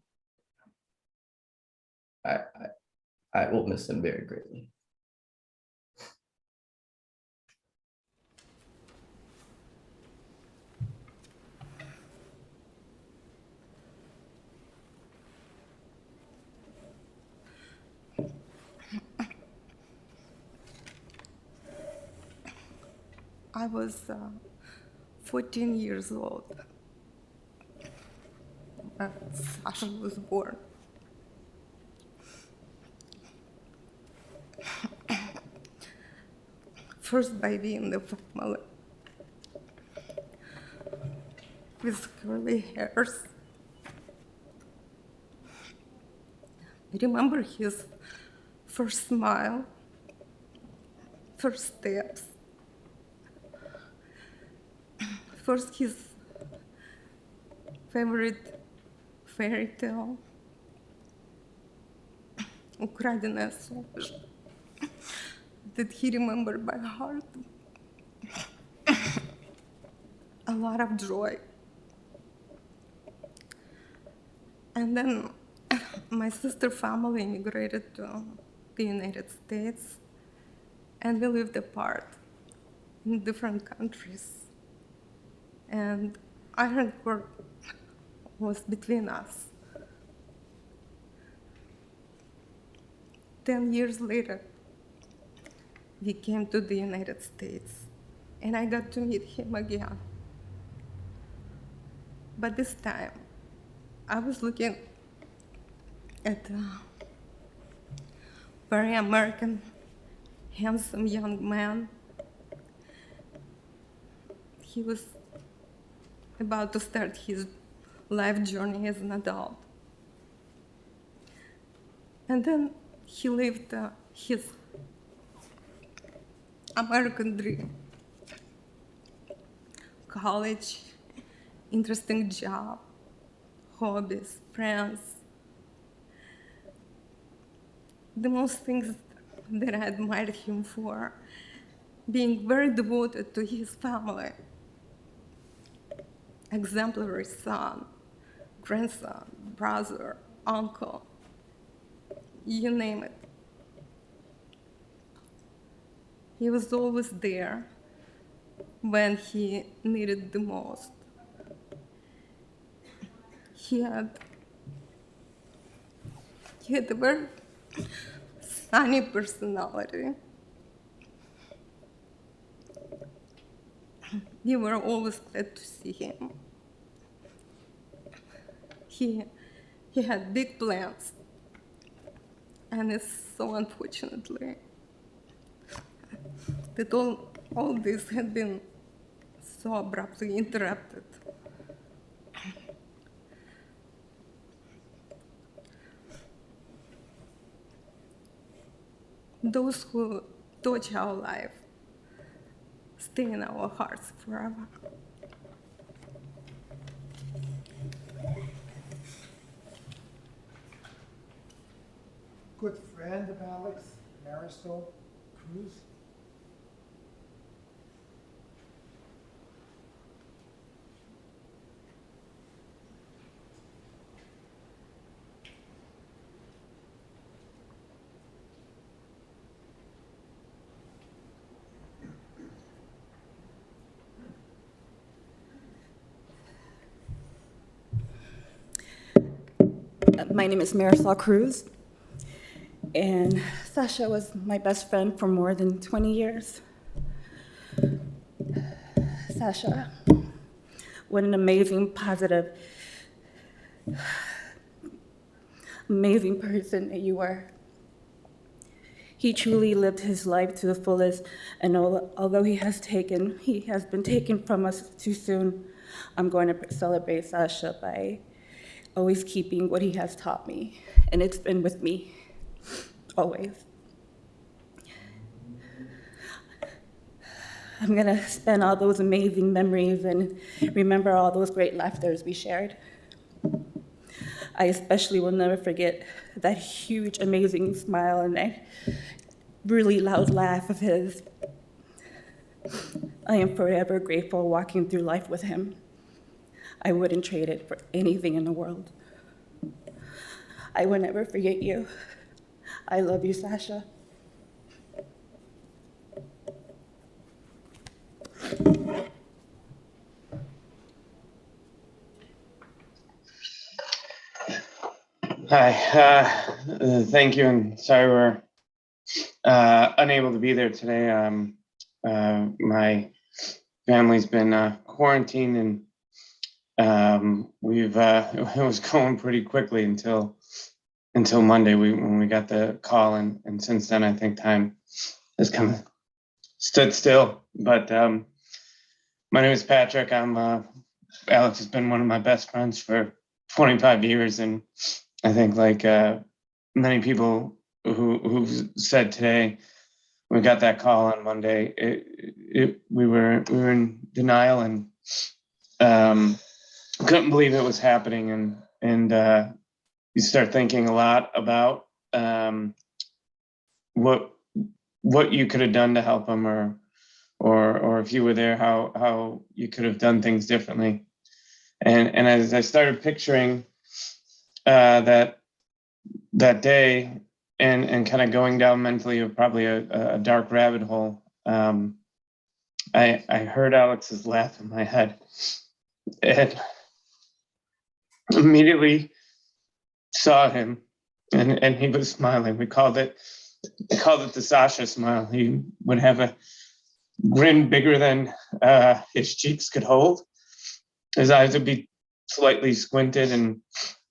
I will miss him very greatly. I was 14 years old. Sasha was born. First baby in the family with curly hairs. I remember his first smile, first steps, first his favorite fairy tale, украденная солнышко, that he remembered by heart. a lot of joy. And then my sister family immigrated to the United States, and we lived apart in different countries. And Iron Court was between us. 10 years later, we came to the United States, and I got to meet him again. But this time, I was looking at a very American, handsome young man. He was about to start his life journey as an adult. And then he lived his American dream. College, interesting job, hobbies, friends. The most things that I admired him for, being very devoted to his family. Exemplary son, grandson, brother, uncle, you name it. He was always there when he needed the most. He had a very sunny personality. We were always glad to see him. He had big plans, and it's so unfortunately that all this had been so abruptly interrupted. Those who touch our life stay in our hearts forever. Good friend of Alex, Marisol Cruz. My name is Marisol Cruz, and Sasha was my best friend for more than 20 years. Sasha, what an amazing, positive, amazing person that you were. He truly lived his life to the fullest, and although he has been taken from us too soon, I'm going to celebrate Sasha by always keeping what he has taught me, and it's been with me, always. I'm gonna spend all those amazing memories and remember all those great laughters we shared. I especially will never forget that huge, amazing smile and that really loud laugh of his. I am forever grateful walking through life with him. I wouldn't trade it for anything in the world. I will never forget you. I love you, Sasha. Hi, thank you, and sorry we're unable to be there today. My family's been quarantined, and it was going pretty quickly until Monday when we got the call, and since then I think time has kind of stood still. But my name is Patrick. Alex has been one of my best friends for 25 years, and I think like many people who've said today, when we got that call on Monday, we were in denial and couldn't believe it was happening, and you start thinking a lot about what you could have done to help him, or or if you were there, how you could have done things differently. And as I started picturing that day and kind of going down mentally of probably a dark rabbit hole, I heard Alex's laugh in my head and immediately saw him, and he was smiling. We called it the Sasha smile. He would have a grin bigger than his cheeks could hold. His eyes would be slightly squinted, and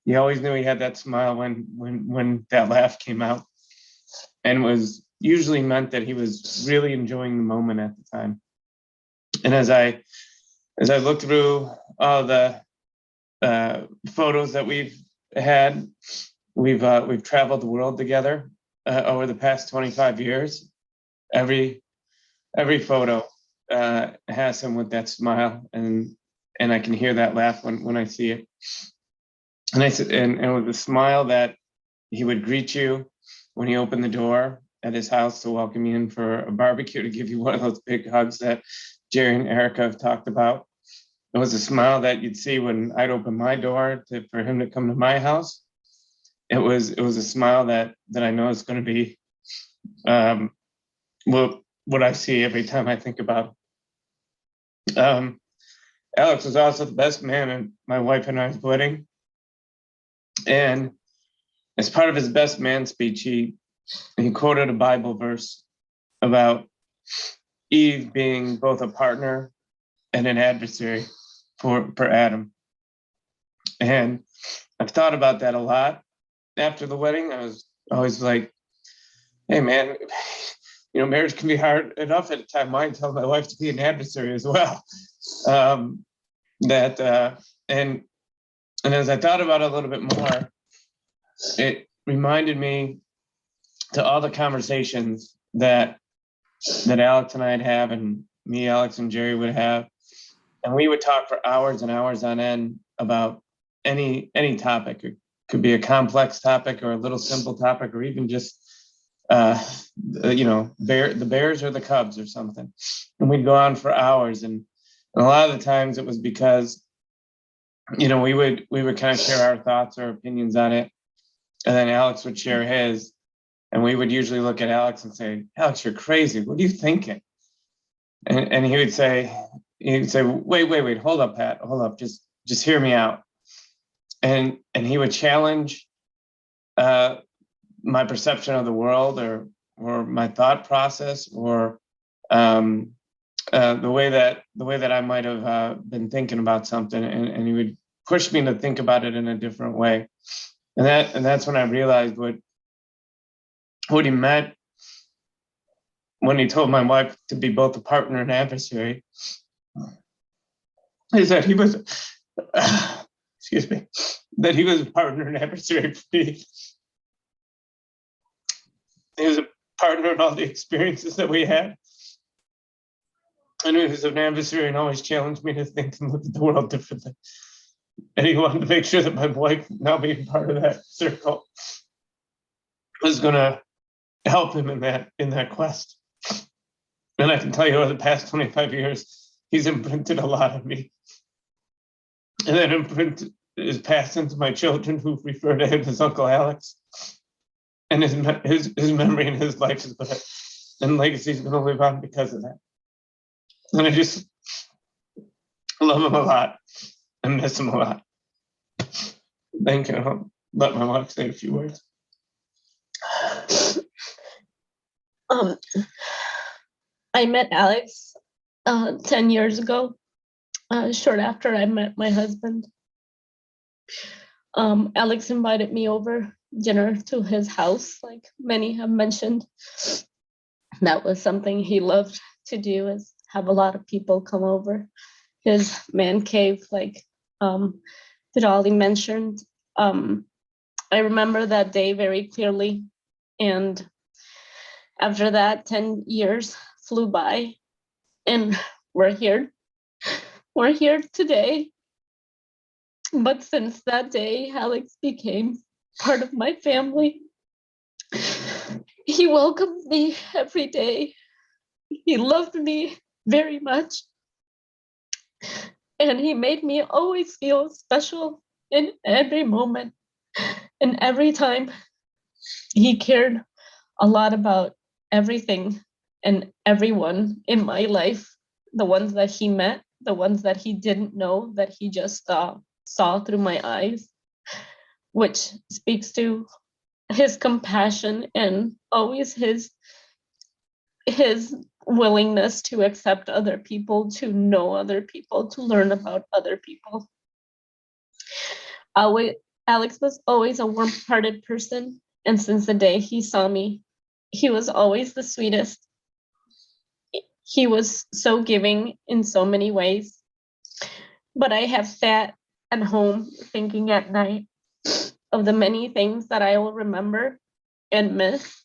you always knew he had that smile when that laugh came out, and was usually meant that he was really enjoying the moment at the time. And as I looked through all the photos that we've had, we've traveled the world together over the past 25 years. Every photo has him with that smile, and I can hear that laugh when I see it. And I said, and it was a smile that he would greet you when he opened the door at his house to welcome you in for a barbecue, to give you one of those big hugs that Jerry and Erica have talked about. It was a smile that you'd see when I'd open my door for him to come to my house. It was a smile that I know is going to be what I see every time I think about him. Alex was also the best man at my wife and I's wedding. And as part of his best man speech, he quoted a Bible verse about Eve being both a partner and an adversary for Adam. And I've thought about that a lot after the wedding. I was always like, hey man, marriage can be hard enough at a time. Mine tell my wife to be an adversary as well. And as I thought about it a little bit more, it reminded me to all the conversations that Alex and I'd have, and me, Alex, and Jerry would have. And we would talk for hours and hours on end about any topic. It could be a complex topic or a little simple topic, or even just the Bears or the Cubs or something. And we'd go on for hours. And a lot of the times it was because, we would kind of share our thoughts or opinions on it. And then Alex would share his. And we would usually look at Alex and say, Alex, you're crazy. What are you thinking? And he would say, wait, hold up, Pat, hold up, just hear me out. And he would challenge my perception of the world, or my thought process, or the way that I might have been thinking about something, and he would push me to think about it in a different way. And that's when I realized what he meant when he told my wife to be both a partner and adversary. Is that he was, that he was a partner and adversary for me. He was a partner in all the experiences that we had. And he was an adversary and always challenged me to think and look at the world differently. And he wanted to make sure that my wife, now being part of that circle, was going to help him in that quest. And I can tell you, over the past 25 years, he's imprinted a lot on me. And that imprint is passed into my children, who refer to him as Uncle Alex. And his memory and his life is gonna, and legacy is going to live on because of that. And I just love him a lot and miss him a lot. Thank you. I'll let my wife say a few words. I met Alex 10 years ago, short after I met my husband. Alex invited me over dinner to his house, like many have mentioned. That was something he loved to do, is have a lot of people come over. His man cave, like Vidali mentioned. I remember that day very clearly. And after that, 10 years flew by, and we're here. We're here today. But since that day, Alex became part of my family. He welcomed me every day. He loved me very much. And he made me always feel special in every moment and every time. He cared a lot about everything and everyone in my life, the ones that he met, the ones that he didn't know, that he just saw through my eyes, which speaks to his compassion and always his willingness to accept other people, to know other people, to learn about other people. Alex was always a warm-hearted person, and since the day he saw me, he was always the sweetest. He was so giving in so many ways. But I have sat at home thinking at night of the many things that I will remember and miss.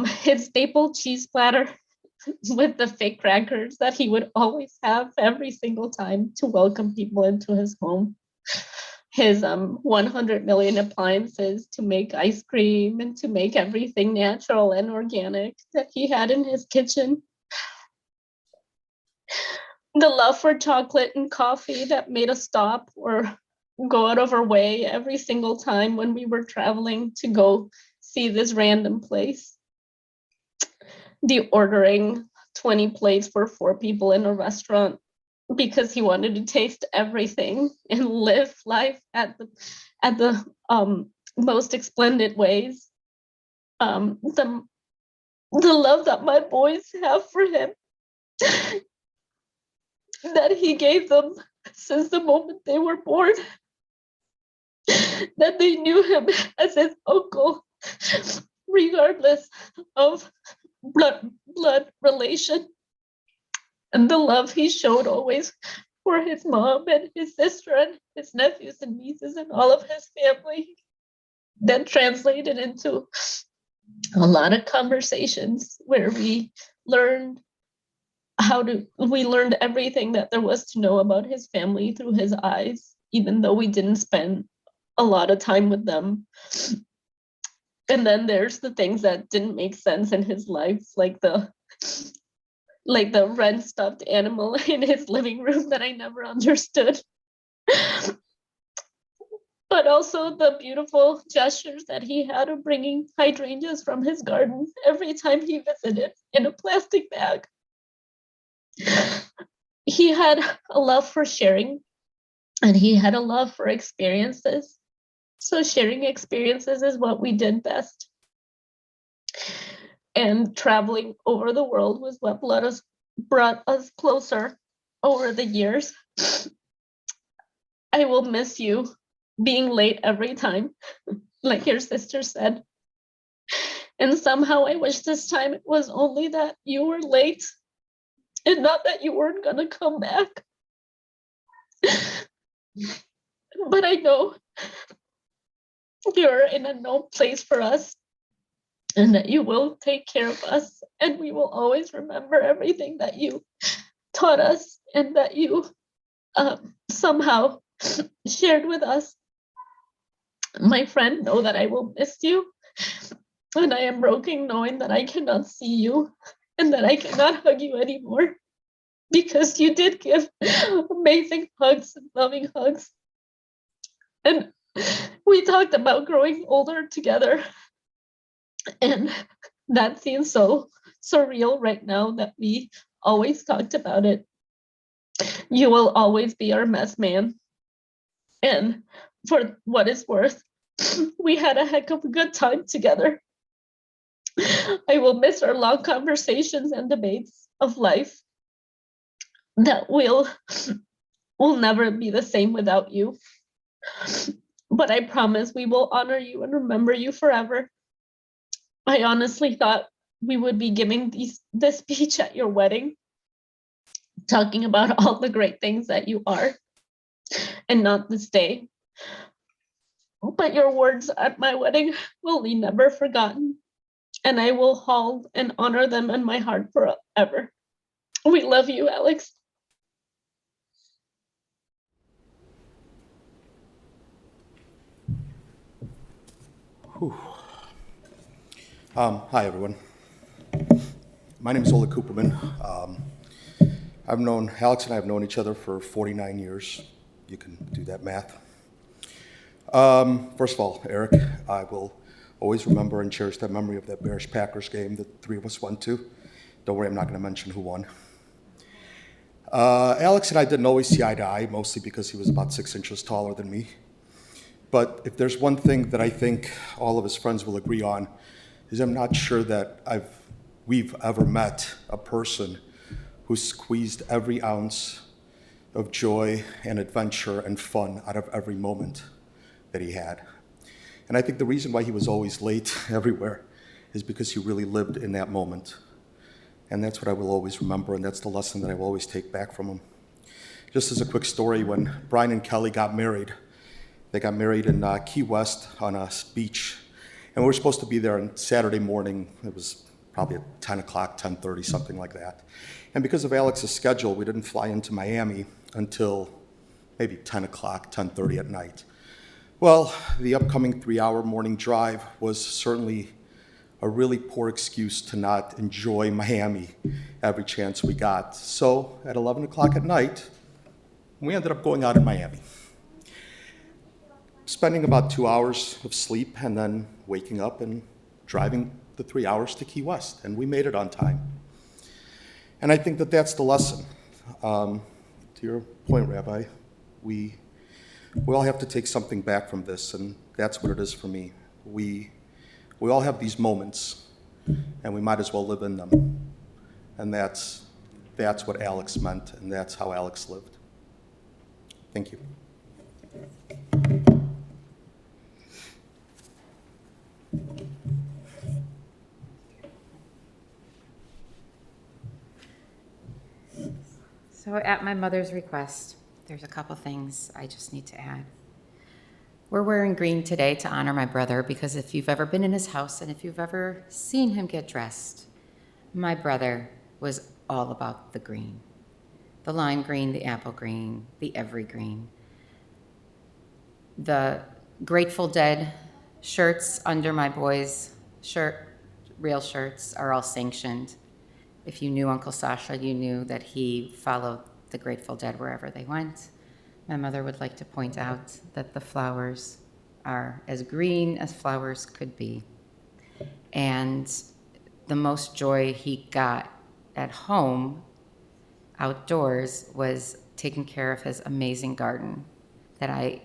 His staple cheese platter with the fake crackers that he would always have every single time to welcome people into his home. His 100 million appliances to make ice cream and to make everything natural and organic that he had in his kitchen. The love for chocolate and coffee that made us stop or go out of our way every single time when we were traveling to go see this random place. The ordering 20 plates for 4 people in a restaurant because he wanted to taste everything and live life at the most splendid ways. The love that my boys have for him, that he gave them since the moment they were born, that they knew him as his uncle, regardless of blood relation, and the love he showed always for his mom and his sister and his nephews and nieces and all of his family, that translated into a lot of conversations where we learned everything that there was to know about his family through his eyes, even though we didn't spend a lot of time with them. And then there's the things that didn't make sense in his life, like the red stuffed animal in his living room that I never understood. But also the beautiful gestures that he had of bringing hydrangeas from his garden every time he visited in a plastic bag. He had a love for sharing, and he had a love for experiences. So sharing experiences is what we did best. And traveling over the world was what brought us closer over the years. I will miss you being late every time, like your sister said. And somehow I wish this time it was only that you were late and not that you weren't gonna come back. But I know you're in a known place for us, and that you will take care of us, and we will always remember everything that you taught us and that you somehow shared with us. My friend, know that I will miss you, and I am broken knowing that I cannot see you and that I cannot hug you anymore, because you did give amazing hugs and loving hugs. And we talked about growing older together, and that seems so surreal right now that we always talked about it. You will always be our mess man. And for what it's worth, we had a heck of a good time together. I will miss our long conversations and debates of life that will never be the same without you. But I promise we will honor you and remember you forever. I honestly thought we would be giving this speech at your wedding, talking about all the great things that you are, and not this day. But your words at my wedding will be never forgotten, and I will hold and honor them in my heart forever. We love you, Alex. Hi, everyone. My name is Ola Cooperman. Alex and I have known each other for 49 years. You can do that math. First of all, Eric, I will always remember and cherish that memory of that Bears-Packers game that three of us went to. Don't worry, I'm not going to mention who won. Alex and I didn't always see eye to eye, mostly because he was about 6 inches taller than me. But if there's one thing that I think all of his friends will agree on, is I'm not sure that we've ever met a person who squeezed every ounce of joy and adventure and fun out of every moment that he had. And I think the reason why he was always late everywhere is because he really lived in that moment. And that's what I will always remember, and that's the lesson that I will always take back from him. Just as a quick story, when Brian and Kelly got married, they got married in Key West on a beach. And we were supposed to be there on Saturday morning. It was probably at 10 o'clock, 10:30, something like that. And because of Alex's schedule, we didn't fly into Miami until maybe 10 o'clock, 10:30 at night. Well, the upcoming 3-hour morning drive was certainly a really poor excuse to not enjoy Miami every chance we got. So at 11 o'clock at night, we ended up going out in Miami, spending about 2 hours of sleep and then waking up and driving the 3 hours to Key West, and we made it on time. And I think that that's the lesson. To your point, Rabbi, we all have to take something back from this, and that's what it is for me. We all have these moments, and we might as well live in them. And that's what Alex meant, and that's how Alex lived. Thank you. So at my mother's request, there's a couple things I just need to add. We're wearing green today to honor my brother because if you've ever been in his house and if you've ever seen him get dressed, my brother was all about the green. The lime green, the apple green, the every green. The Grateful Dead shirts under my boys' real shirts are all sanctioned. If you knew Uncle Sasha, you knew that he followed the Grateful Dead wherever they went. My mother would like to point out that the flowers are as green as flowers could be. And the most joy he got at home, outdoors, was taking care of his amazing garden that I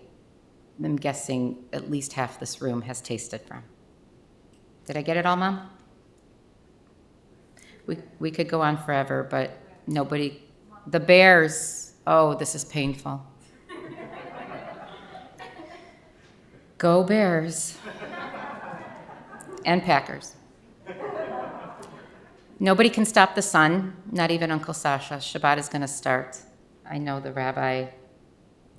am guessing at least half this room has tasted from. Did I get it all, Mom? We could go on forever, but nobody, the Bears, oh, this is painful. Go Bears. And Packers. Nobody can stop the sun, not even Uncle Sasha. Shabbat is going to start. I know the rabbi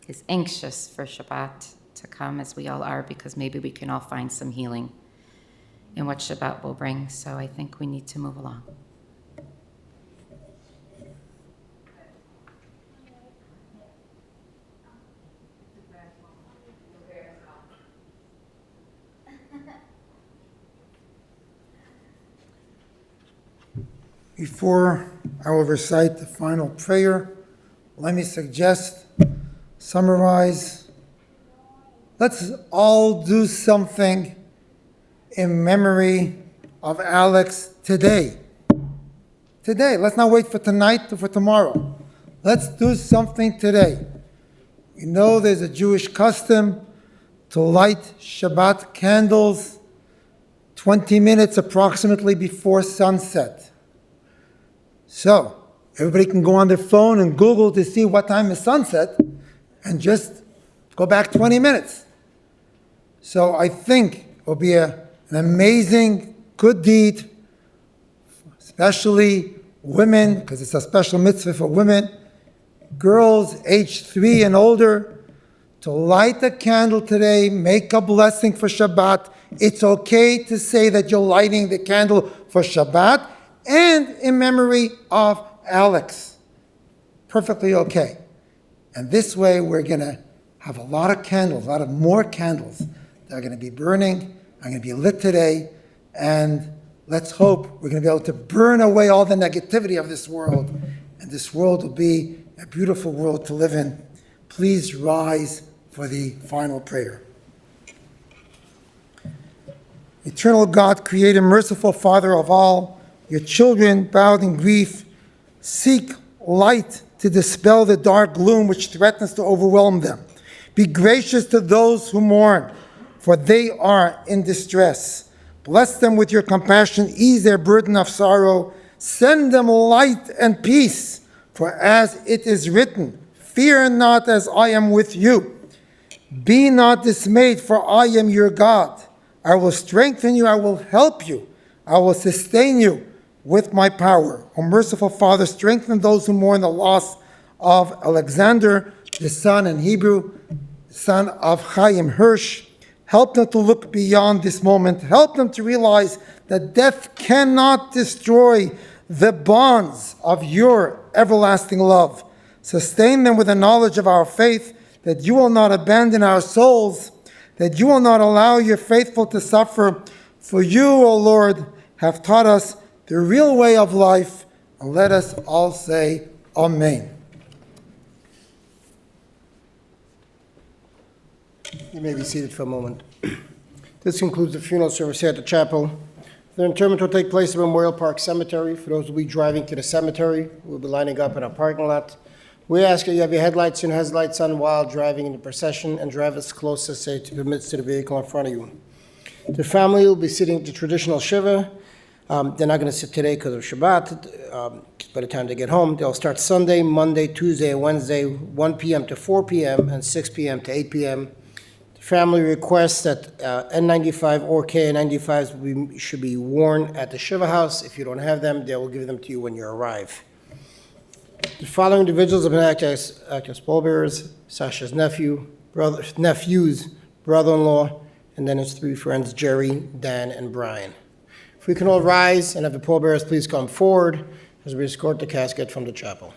is anxious for Shabbat to come, as we all are, because maybe we can all find some healing in what Shabbat will bring. So I think we need to move along. Before I will recite the final prayer, let me summarize. Let's all do something in memory of Alex today. Today, let's not wait for tonight or for tomorrow. Let's do something today. We know there's a Jewish custom to light Shabbat candles 20 minutes approximately before sunset. So, everybody can go on their phone and Google to see what time is sunset and just go back 20 minutes. So I think it will be an amazing, good deed, especially women, because it's a special mitzvah for women, girls aged 3 and older, to light a candle today, make a blessing for Shabbat. It's okay to say that you're lighting the candle for Shabbat, and in memory of Alex. Perfectly okay. And this way we're going to have a lot of candles, a lot of more candles that are going to be burning, are going to be lit today, and Let's hope we're going to be able to burn away all the negativity of this world, and this world will be a beautiful world to live in. Please rise for the final prayer. Eternal God, Creator, merciful Father of all, your children, bowed in grief, seek light to dispel the dark gloom which threatens to overwhelm them. Be gracious to those who mourn, for they are in distress. Bless them with your compassion, ease their burden of sorrow. Send them light and peace, for as it is written, fear not, as I am with you. Be not dismayed, for I am your God. I will strengthen you, I will help you, I will sustain you with my power. O merciful Father, strengthen those who mourn the loss of Alexander, the son in Hebrew, son of Chaim Hirsch. Help them to look beyond this moment. Help them to realize that death cannot destroy the bonds of your everlasting love. Sustain them with the knowledge of our faith, that you will not abandon our souls, that you will not allow your faithful to suffer. For you, O Lord, have taught us the real way of life, and let us all say, Amen. You may be seated for a moment. This concludes the funeral service here at the chapel. The interment will take place at Memorial Park Cemetery. For those who will be driving to the cemetery, we'll be lining up in our parking lot. We ask that you have your headlights and headlights on while driving in the procession, and drive as close as safety permits to the vehicle in front of you. The family will be sitting at the traditional shiva. They're not going to sit today because of Shabbat. By the time they get home, they'll start Sunday, Monday, Tuesday, and Wednesday, 1 p.m. to 4 p.m. and 6 p.m. to 8 p.m. The family requests that N95 or KN95s should be worn at the shiva house. If you don't have them, they will give them to you when you arrive. The following individuals have been acting as pallbearers: Sasha's nephew's brother-in-law, and then his three friends, Jerry, Dan, and Brian. If we can all rise and have the pallbearers please come forward as we escort the casket from the chapel.